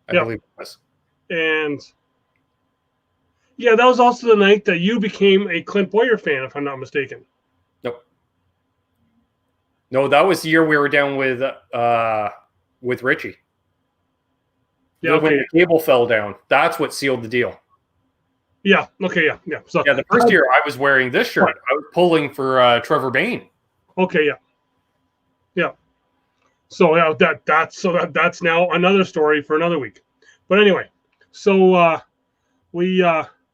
S1: I believe it was.
S2: And yeah, that was also the night that you became a Clint Boyer fan, if I'm not mistaken.
S1: Nope. No, that was the year we were down with Richie. Yeah, when the cable fell down. That's what sealed the deal.
S2: Yeah. Okay. Yeah. So
S1: the first year I was wearing this shirt. I was pulling for Trevor Bain.
S2: Okay. Yeah. So that's now another story for another week. But anyway, so we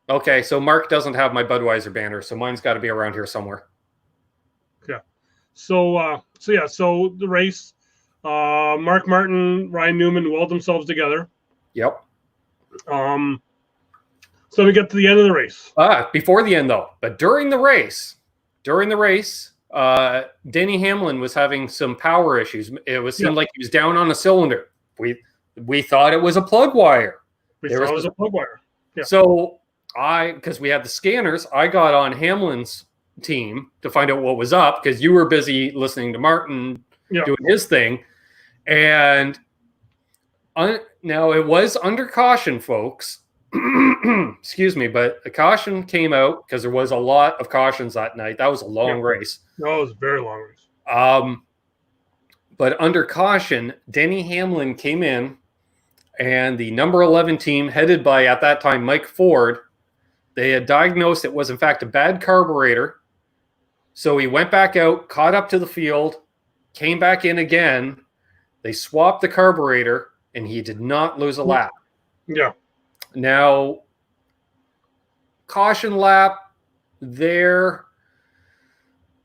S1: Okay, so Mark doesn't have my Budweiser banner, so mine's got to be around here somewhere.
S2: Yeah. So the race, Mark Martin, Ryan Newman weld themselves together.
S1: Yep.
S2: So we get to the end of the race.
S1: Before the end though, but during the race, Denny Hamlin was having some power issues. It seemed like he was down on a cylinder. We thought it was a plug wire.
S2: We thought it was a plug wire. Yeah.
S1: So because we had the scanners, I got on Hamlin's team to find out what was up because you were busy listening to Martin doing his thing. And now it was under caution, folks. Excuse me, but a caution came out because there was a lot of cautions that night. That was a long race.
S2: No, it was a very long race.
S1: But under caution, Denny Hamlin came in, and the number 11 team, headed by, at that time, Mike Ford, they had diagnosed it was, in fact, a bad carburetor. So he went back out, caught up to the field, came back in again. They swapped the carburetor, and he did not lose a lap.
S2: Yeah.
S1: Now, caution lap there,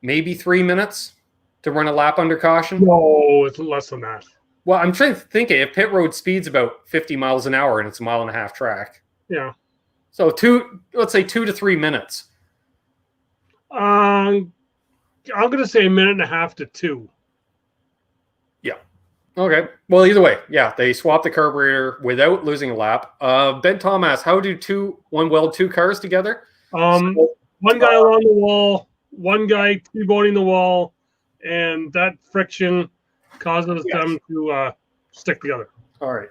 S1: maybe 3 minutes to run a lap under caution.
S2: No, it's less than that.
S1: Well, I'm trying to think if pit road speed's about 50 miles an hour and it's a 1.5 mile track.
S2: Yeah.
S1: So let's say 2 to 3 minutes.
S2: I'm going to say 1.5 to 2 minutes.
S1: Yeah. Okay. Well, either way, they swapped the carburetor without losing a lap. Ben Thomas, how do one weld two cars together?
S2: One guy along the wall, one guy T-boning the wall, and that friction causes them to stick together.
S1: All right.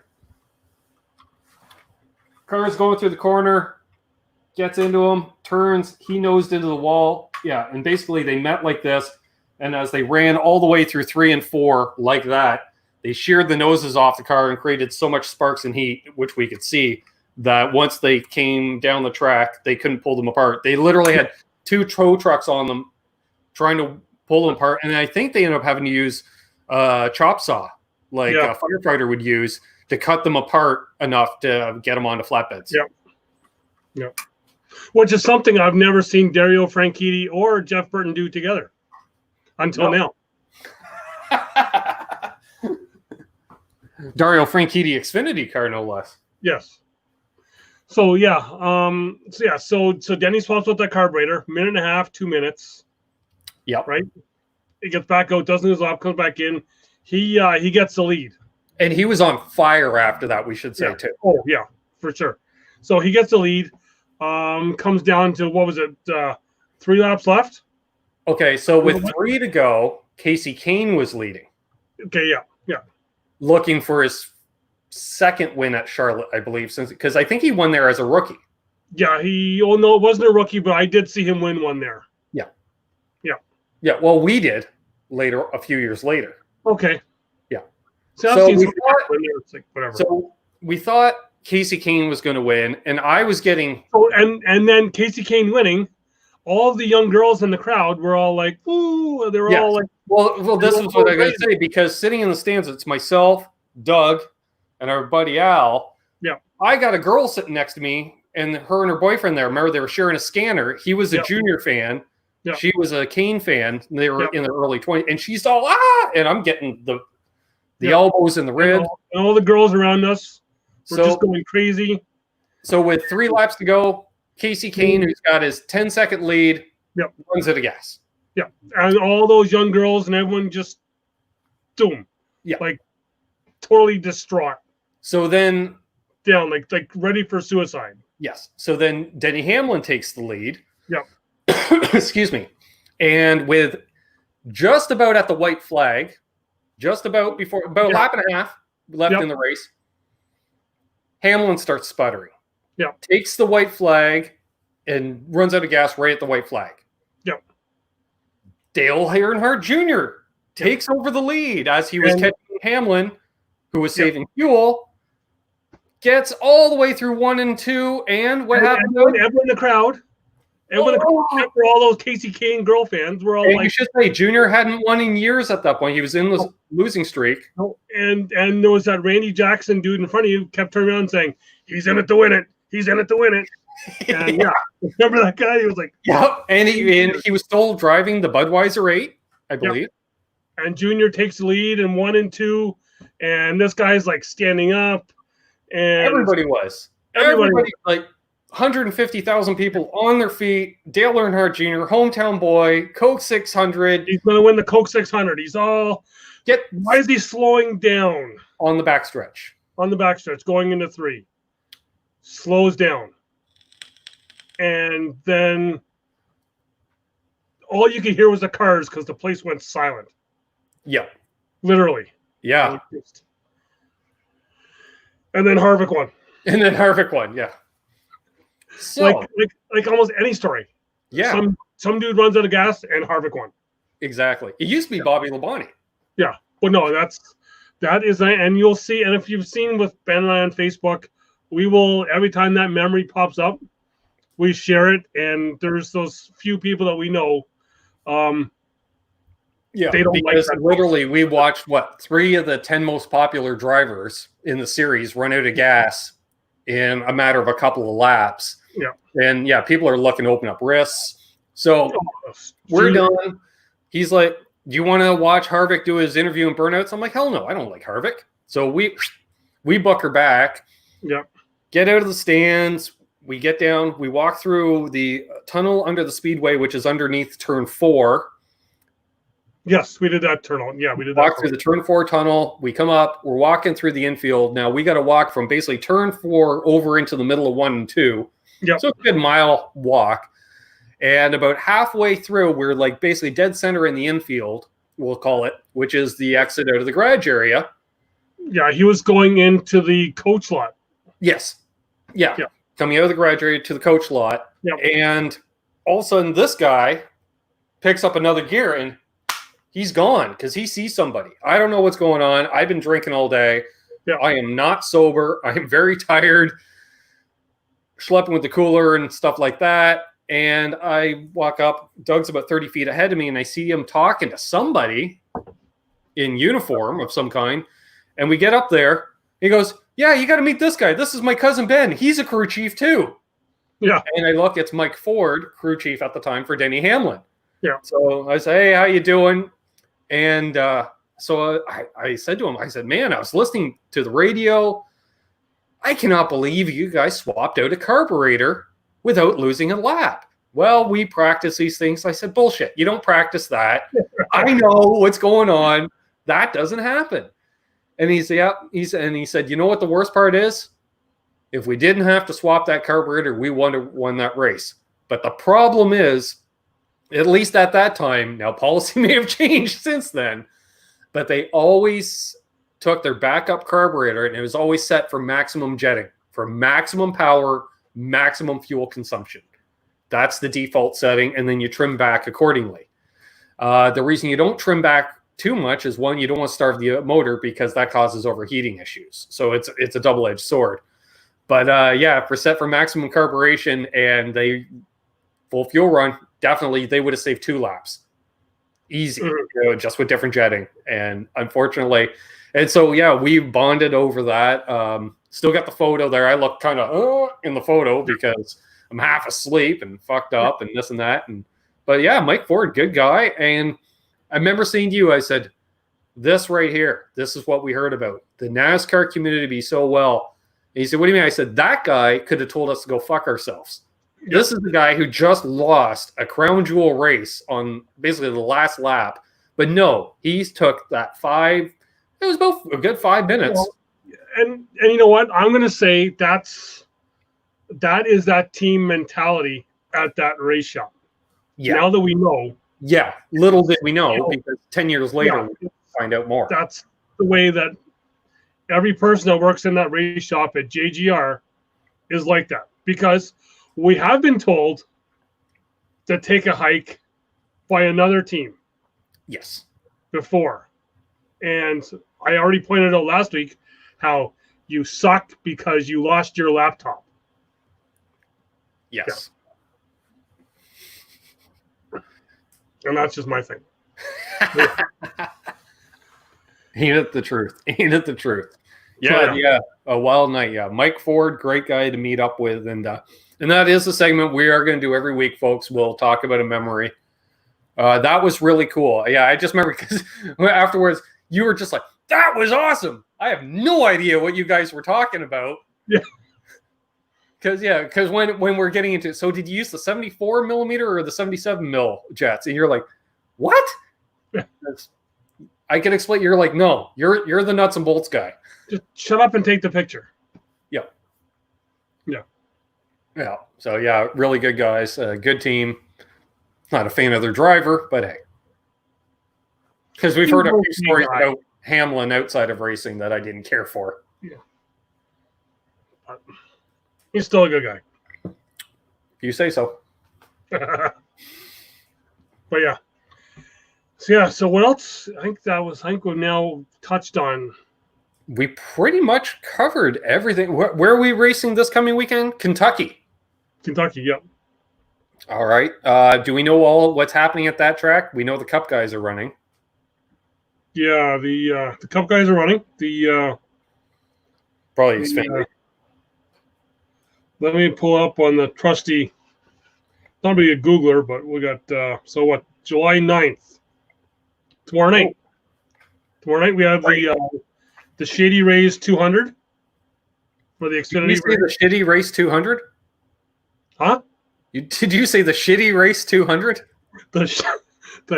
S1: Car's going through the corner, gets into him, turns, he nosed into the wall. Yeah, and basically they met like this, and as they ran all the way through 3 and 4 like that, they sheared the noses off the car and created so much sparks and heat, which we could see, that once they came down the track, they couldn't pull them apart. They literally had 2 tow trucks on them trying to pull them apart, and I think they ended up having to use a chop saw, like a firefighter would use, to cut them apart enough to get them onto flatbeds.
S2: Yep. Which is something I've never seen Dario Franchitti or Jeff Burton do together until now.
S1: Dario Franchitti Xfinity car, no less.
S2: Yes. So so Denny swaps out that carburetor, 1.5 minutes, 2 minutes.
S1: Yep.
S2: Right. He gets back out, doesn't his lap, comes back in. He gets the lead. And
S1: he was on fire after that, we should say, too.
S2: Oh, yeah, for sure. So he gets the lead. Comes down to, what was it, 3 laps left?
S1: Okay, so with 3 to go, Casey Kane was leading.
S2: Okay, yeah.
S1: Looking for his second win at Charlotte, I believe, because I think he won there as a rookie.
S2: Yeah, it wasn't a rookie, but I did see him win one there.
S1: Yeah, well, we did later, a few years later.
S2: Okay.
S1: Yeah.
S2: So
S1: we thought Casey Kane was going to win, and I was getting...
S2: and then Casey Kane winning, all the young girls in the crowd were all like, ooh, they were all like...
S1: Well, this is what I got to say, because sitting in the stands, it's myself, Doug, and our buddy Al.
S2: Yeah.
S1: I got a girl sitting next to me, and her and her boyfriend there, remember, they were sharing a scanner. He was a junior fan. Yeah. She was a Kane fan. They were in their early 20s, and she's all, and I'm getting the elbows in the rib.
S2: And all the girls around us were just going crazy.
S1: So with 3 laps to go, Casey Kane, who's got his 10-second lead, runs out of gas.
S2: Yeah, and all those young girls and everyone just, boom. Yeah. Like, totally distraught.
S1: So then...
S2: Down, like ready for suicide.
S1: Yes. So then Denny Hamlin takes the lead.
S2: Yeah.
S1: Excuse me. And with just about at the white flag, just about a lap and a half left in the race, Hamlin starts sputtering.
S2: Yeah.
S1: Takes the white flag and runs out of gas right at the white flag.
S2: Yeah.
S1: Dale Earnhardt Jr. takes over the lead as he was catching Hamlin, who was saving fuel. Gets all the way through 1 and 2, and what happened?
S2: Everyone in the crowd. Everyone except for all those Casey Kane girl fans were all like...
S1: You should say, Junior hadn't won in years at that point. He was in the losing streak.
S2: And there was that Randy Jackson dude in front of you kept turning around and saying, he's in it to win it. He's in it to win it. And yeah, remember that guy? He was like,
S1: yep. And he was still driving the Budweiser 8, I believe.
S2: Yep. And Junior takes the lead in 1 and 2, and this guy's like standing up, and
S1: everybody was like 150,000 people on their feet. Dale Earnhardt Jr., hometown boy, Coke 600.
S2: He's going to win the Coke 600. He's all why is he slowing down
S1: on the backstretch?
S2: On the backstretch, going into 3, slows down, and then all you could hear was the cars because the place went silent.
S1: Yeah.
S2: Literally.
S1: Yeah.
S2: And then Harvick won.
S1: Yeah. So,
S2: like almost any story.
S1: Yeah.
S2: Some dude runs out of gas and Harvick won.
S1: Exactly. It used to be Bobby Labonte.
S2: Yeah. But no, that is, and you'll see, and if you've seen with Ben and I on Facebook, we will, every time that memory pops up, we share it, and there's those few people that we know.
S1: Yeah, they don't because like literally we watched 3 of the 10 most popular drivers in the series run out of gas in a matter of a couple of laps.
S2: Yeah.
S1: And yeah, people are looking to open up wrists. So we're done. He's like, do you want to watch Harvick do his interview in burnouts? I'm like, hell no, I don't like Harvick. So we buck her back.
S2: Yeah.
S1: Get out of the stands. We get down. We walk through the tunnel under the speedway, which is underneath turn 4.
S2: Yes, we did that tunnel. Yeah, we did that.
S1: Walk through the turn 4 tunnel. We come up. We're walking through the infield. Now we got to walk from basically turn 4 over into the middle of 1 and 2.
S2: Yeah.
S1: So it's a good mile walk. And about halfway through, we're like basically dead center in the infield, we'll call it, which is the exit out of the garage area.
S2: Yeah, he was going into the coach lot.
S1: Yes. Yeah. Coming out of the garage area to the coach lot.
S2: Yep.
S1: And all of a sudden, this guy picks up another gear and he's gone because he sees somebody. I don't know what's going on. I've been drinking all day.
S2: Yeah.
S1: I am not sober. I am very tired, schlepping with the cooler and stuff like that. And I walk up. Doug's about 30 feet ahead of me, and I see him talking to somebody in uniform of some kind. And we get up there. He goes, yeah, you got to meet this guy. This is my cousin Ben. He's a crew chief too.
S2: Yeah.
S1: And I look, it's Mike Ford, crew chief at the time for Denny Hamlin.
S2: Yeah.
S1: So I say, hey, how you doing? And so I said to him, I said, man, I was listening to the radio. I cannot believe you guys swapped out a carburetor without losing a lap. Well, we practice these things. I said, bullshit. You don't practice that. I know what's going on. That doesn't happen. And he said, yeah. He said, you know what the worst part is? If we didn't have to swap that carburetor, we would have won that race. But the problem is, at least at that time, now policy may have changed since then, but they always took their backup carburetor and it was always set for maximum jetting, for maximum power, maximum fuel consumption. That's the default setting, and then you trim back accordingly. The reason you don't trim back too much is, one, you don't want to starve the motor because that causes overheating issues. So it's a double-edged sword. But yeah, for set for maximum carburation and they full fuel run, definitely they would have saved 2 laps. Easy, just with different jetting. And unfortunately, and so yeah, we bonded over that. Still got the photo there. I look kind of in the photo because I'm half asleep and fucked up and this and that. But yeah, Mike Ford, good guy. And I remember saying to you, I said, this right here, this is what we heard about. The NASCAR community so well. And he said, what do you mean? I said, that guy could have told us to go fuck ourselves. This is the guy who just lost a crown jewel race on basically the last lap. But no, he took that it was about a good 5 minutes.
S2: Well, and you know what? I'm going to say that is that team mentality at that race shop.
S1: Yeah.
S2: Now that we know.
S1: Yeah. Little did we know, because 10 years later, we'll find out more.
S2: That's the way that every person that works in that race shop at JGR is like that. Because we have been told to take a hike by another team.
S1: Yes.
S2: Before. And I already pointed out last week how you suck because you lost your laptop.
S1: Yes.
S2: Yeah. And that's just my thing.
S1: Ain't it the truth? Ain't it the truth? Yeah, so, yeah. A wild night. Yeah. Mike Ford, great guy to meet up with. And And that is the segment we are going to do every week, folks. We'll talk about a memory. That was really cool. Yeah, I just remember because afterwards you were just like, that was awesome. I have no idea what you guys were talking about.
S2: Yeah.
S1: Because when we're getting into it, so did you use the 74 millimeter or the 77 mil jets? And you're like, what?
S2: Yeah.
S1: I can explain. You're like, no, you're the nuts and bolts guy.
S2: Just shut up and take the picture.
S1: Yeah.
S2: Yeah.
S1: Yeah. So yeah, really good guys. Good team. Not a fan of their driver, but hey. Because we've heard a few stories about Hamlin outside of racing that I didn't care for.
S2: Yeah. He's still a good guy.
S1: You say so.
S2: But yeah. So what else? I think we've now touched on.
S1: We pretty much covered everything. Where are we racing this coming weekend? Kentucky.
S2: Yep.
S1: All right. Do we know all what's happening at that track? We know the Cup guys are running.
S2: Yeah, the Cup guys are running.
S1: Probably Xfinity.
S2: Let me pull up on the trusty. Not be a Googler, but we got July 9th. Tomorrow night. Tomorrow night we have the Shady Rays 200 for the Xfinity.
S1: Did you say the Shitty Race 200?
S2: Huh?
S1: Did you say the Shitty Race 200?
S2: The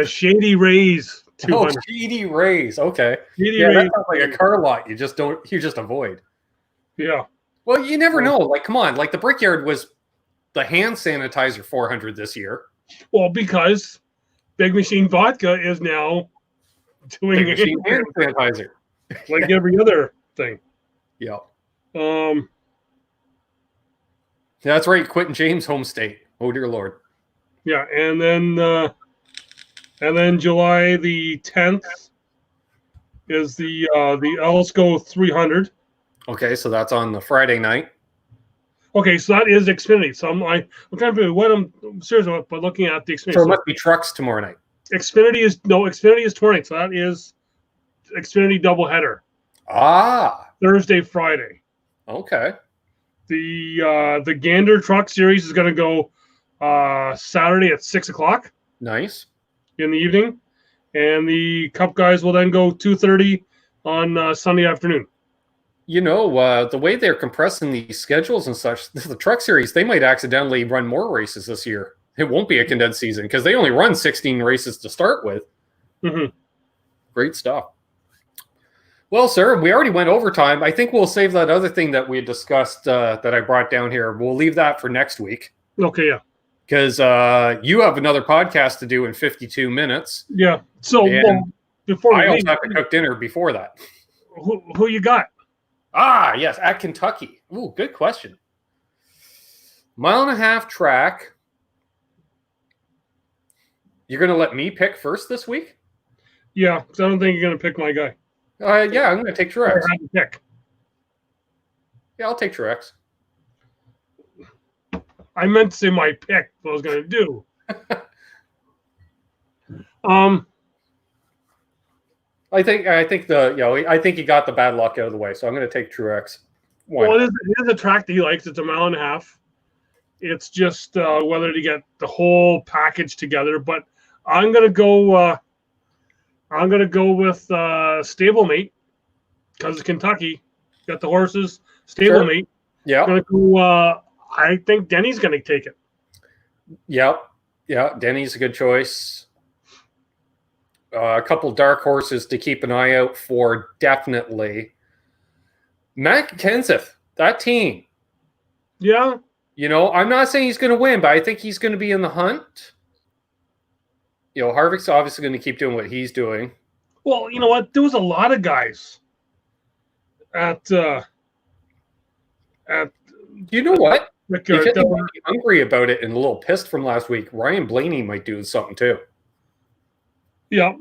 S2: Shady Rays 200.
S1: Oh, Shady Rays. Okay.
S2: Shady Rays.
S1: That sounds like a car lot. You just avoid.
S2: Yeah.
S1: Well, you never know. Like, come on. Like, the Brickyard was the hand sanitizer 400 this year.
S2: Well, because Big Machine Vodka is now doing
S1: Big Machine hand sanitizer.
S2: Like every other thing.
S1: Yeah.
S2: That's
S1: right. Quentin James' home state. Oh, dear Lord.
S2: Yeah. And then July the 10th is the Elsco 300.
S1: Okay, so that's on the Friday night.
S2: Okay, so that is Xfinity. So I'm kind of what I'm serious about, but looking at the Xfinity.
S1: So it must be trucks tomorrow night.
S2: Xfinity is tomorrow night. So that is Xfinity doubleheader. Thursday, Friday.
S1: Okay.
S2: The Gander Truck Series is going to go Saturday at 6:00.
S1: Nice.
S2: In the evening, and the Cup guys will then go 2:30 on Sunday afternoon.
S1: You know, the way they're compressing these schedules and such, the Truck Series, they might accidentally run more races this year. It won't be a condensed season because they only run 16 races to start with.
S2: Mm-hmm.
S1: Great stuff. Well, sir, we already went overtime. I think we'll save that other thing that we had discussed that I brought down here. We'll leave that for next week.
S2: Okay, yeah.
S1: Because you have another podcast to do in 52 minutes.
S2: Yeah. So before
S1: I also have to cook dinner before that.
S2: Who you got?
S1: Yes, at Kentucky. Ooh, good question. 1.5 mile track. You're going to let me pick first this week?
S2: Yeah, because I don't think you're going to pick my guy.
S1: Yeah, I'm going to take Truex.
S2: Pick.
S1: Yeah, I'll take Truex.
S2: I meant to say my pick. What I was going to do.
S1: I think I think he got the bad luck out of the way, so I'm going to take Truex.
S2: Well, it is a track that he likes. It's 1.5 miles. It's just whether to get the whole package together. But I'm going to go. I'm going to go with stablemate because it's Kentucky. Got the horses. Stablemate.
S1: Sure. Yeah.
S2: I'm going to go. I think Denny's going to take it.
S1: Yep. Yeah. Denny's a good choice. A couple dark horses to keep an eye out for, definitely. Matt Kenseth, that team.
S2: Yeah.
S1: You know, I'm not saying he's going to win, but I think he's going to be in the hunt. You know, Harvick's obviously going to keep doing what he's doing.
S2: Well, you know what? There was a lot of guys at
S1: you know what?
S2: Because
S1: he might be hungry about it and a little pissed from last week. Ryan Blaney might do something too.
S2: Yeah.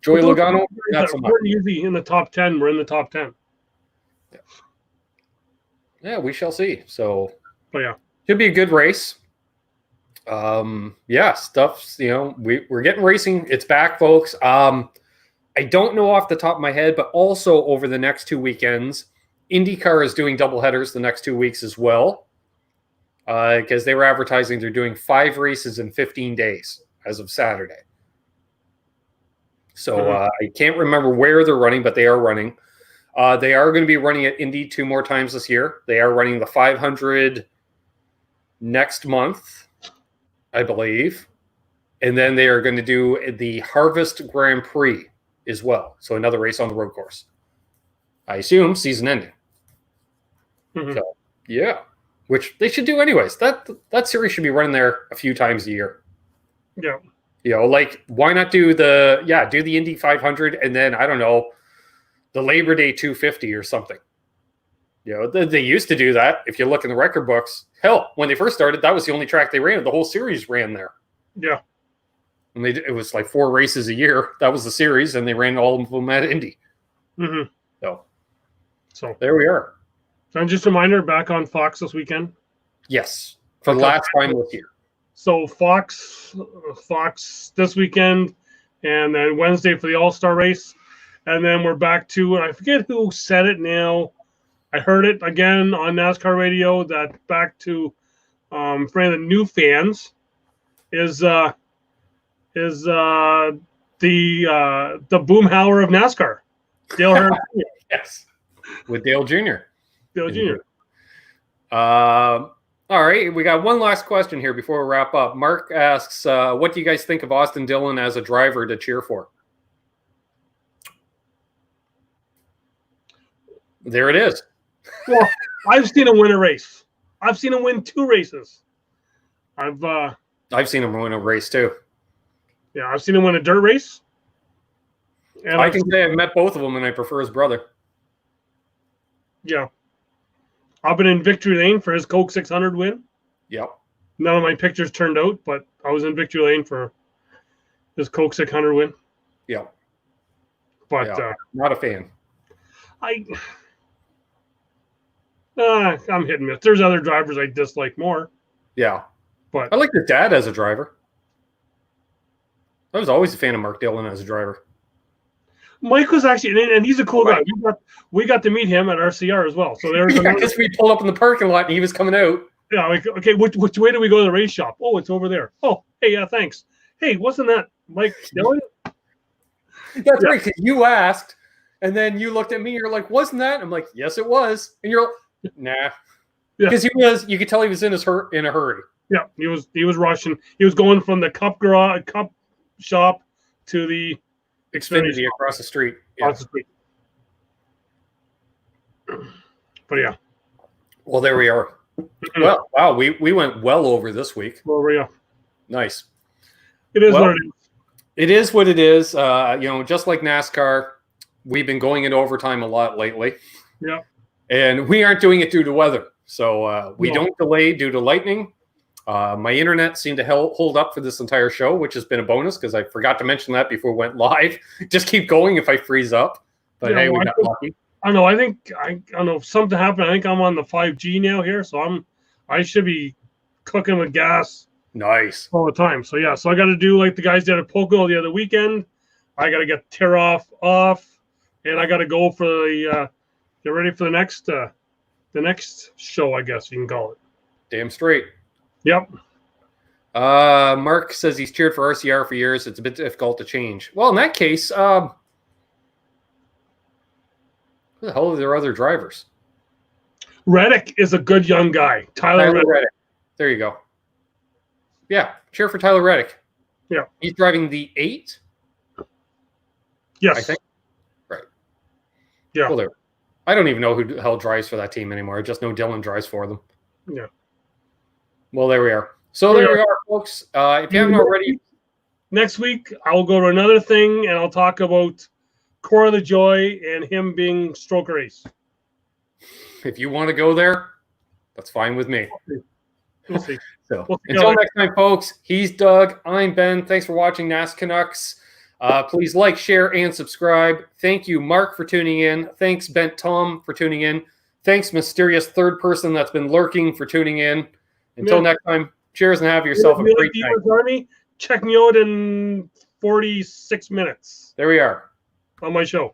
S1: Joey Logano, not so much.
S2: We're easy in the top 10. We're in the top 10.
S1: Yeah, we shall see. So,
S2: but yeah,
S1: should be a good race. Yeah, stuff's, you know, we're getting racing. It's back, folks. I don't know off the top of my head, but also over the next 2 weekends, IndyCar is doing doubleheaders the next 2 weeks as well, because they were advertising they're doing 5 races in 15 days as of Saturday. So I can't remember where they're running, but they are running. They are going to be running at Indy 2 more times this year. They are running the 500 next month, I believe. And then they are going to do the Harvest Grand Prix as well. So another race on the road course. I assume season ending. So, yeah, which they should do anyways. That series should be running there a few times a year.
S2: Yeah.
S1: Like, why not do the Indy 500 and then, I don't know, the Labor Day 250 or something. They used to do that. If you look in the record books, hell, when they first started, that was the only track they ran. The whole series ran there.
S2: Yeah.
S1: And it was like 4 races a year. That was the series, and they ran all of them at Indy. So there we are.
S2: And just a reminder, back on Fox this weekend.
S1: Yes, for the last time this year.
S2: So Fox this weekend, and then Wednesday for the All-Star race. And then we're back to, and I forget who said it now. I heard it again on NasCar radio that back to, for the new fans, is the Boomhauer of NASCAR, Dale Earnhardt.
S1: Yes, with Dale Jr.
S2: Dale Jr.
S1: All right, we got one last question here before we wrap up. Mark asks, what do you guys think of Austin Dillon as a driver to cheer for? There it is.
S2: Well, I've seen him win a race. I've seen him win 2 races. I've
S1: seen him win a race too.
S2: Yeah, I've seen him win a dirt race. And
S1: I can say I've met both of them, and I prefer his brother.
S2: Yeah. I've been in victory lane for his Coke 600 win.
S1: Yep.
S2: None of my pictures turned out, but I was in victory lane for his Coke 600 win.
S1: Yep.
S2: But
S1: not a fan.
S2: I'm hit and miss. There's other drivers I dislike more.
S1: Yeah.
S2: But
S1: I like his dad as a driver. I was always a fan of Mark Dillon as a driver.
S2: Mike was actually, and he's a cool guy. We got to meet him at RCR as well. So there's
S1: because we pulled up in the parking lot and he was coming out.
S2: Yeah, like, okay, which way do we go to the race shop? Oh, it's over there. Oh, hey, yeah, thanks. Hey, wasn't that Mike Dillon?
S1: That's right, because you asked, and then you looked at me, you're like, wasn't that? I'm like, yes, it was. And you're like, nah. Because you could tell he was in a hurry. Yeah,
S2: he was rushing. He was going from the cup shop to the
S1: Xfinity across the street.
S2: Yeah. Across the street. But yeah.
S1: Well, there we are. Well, wow, we went well over this week.
S2: Well, we are.
S1: Nice.
S2: It is what it is.
S1: It is what it is. Just like NASCAR, we've been going into overtime a lot lately.
S2: Yeah.
S1: And we aren't doing it due to weather. So we don't delay due to lightning. My internet seemed to hold up for this entire show, which has been a bonus because I forgot to mention that before we went live. Just keep going if I freeze up. But hey, we got lucky.
S2: I know. I don't know. Something happened. I think I'm on the 5G now here, so I should be cooking with gas.
S1: Nice.
S2: All the time. So yeah. So I got to do like the guys did at Poco the other weekend. I got to get tear off, and I got to go for the get ready for the next show. I guess you can call it.
S1: Damn straight.
S2: Yep.
S1: Mark says he's cheered for RCR for years. It's a bit difficult to change. Well, in that case, who the hell are their other drivers?
S2: Reddick is a good young guy. Tyler Reddick.
S1: There you go. Yeah, cheer for Tyler Reddick.
S2: Yeah.
S1: He's driving the 8?
S2: Yes.
S1: I think. Right.
S2: Yeah.
S1: Well, I don't even know who the hell drives for that team anymore. I just know Dylan drives for them.
S2: Yeah.
S1: Well, there we are. So there we are, folks. If you haven't already.
S2: Next week, I'll go to another thing, and I'll talk about Core of the Joy and him being stroke race.
S1: If you want to go there, that's fine with me.
S2: We'll see.
S1: So until next time, folks, he's Doug. I'm Ben. Thanks for watching NasCanucks. Please like, share, and subscribe. Thank you, Mark, for tuning in. Thanks, Bent Tom, for tuning in. Thanks, mysterious third person that's been lurking, for tuning in. Until next time, cheers and have yourself a great night.
S2: Army, check me out in 46 minutes.
S1: There we are.
S2: On my show.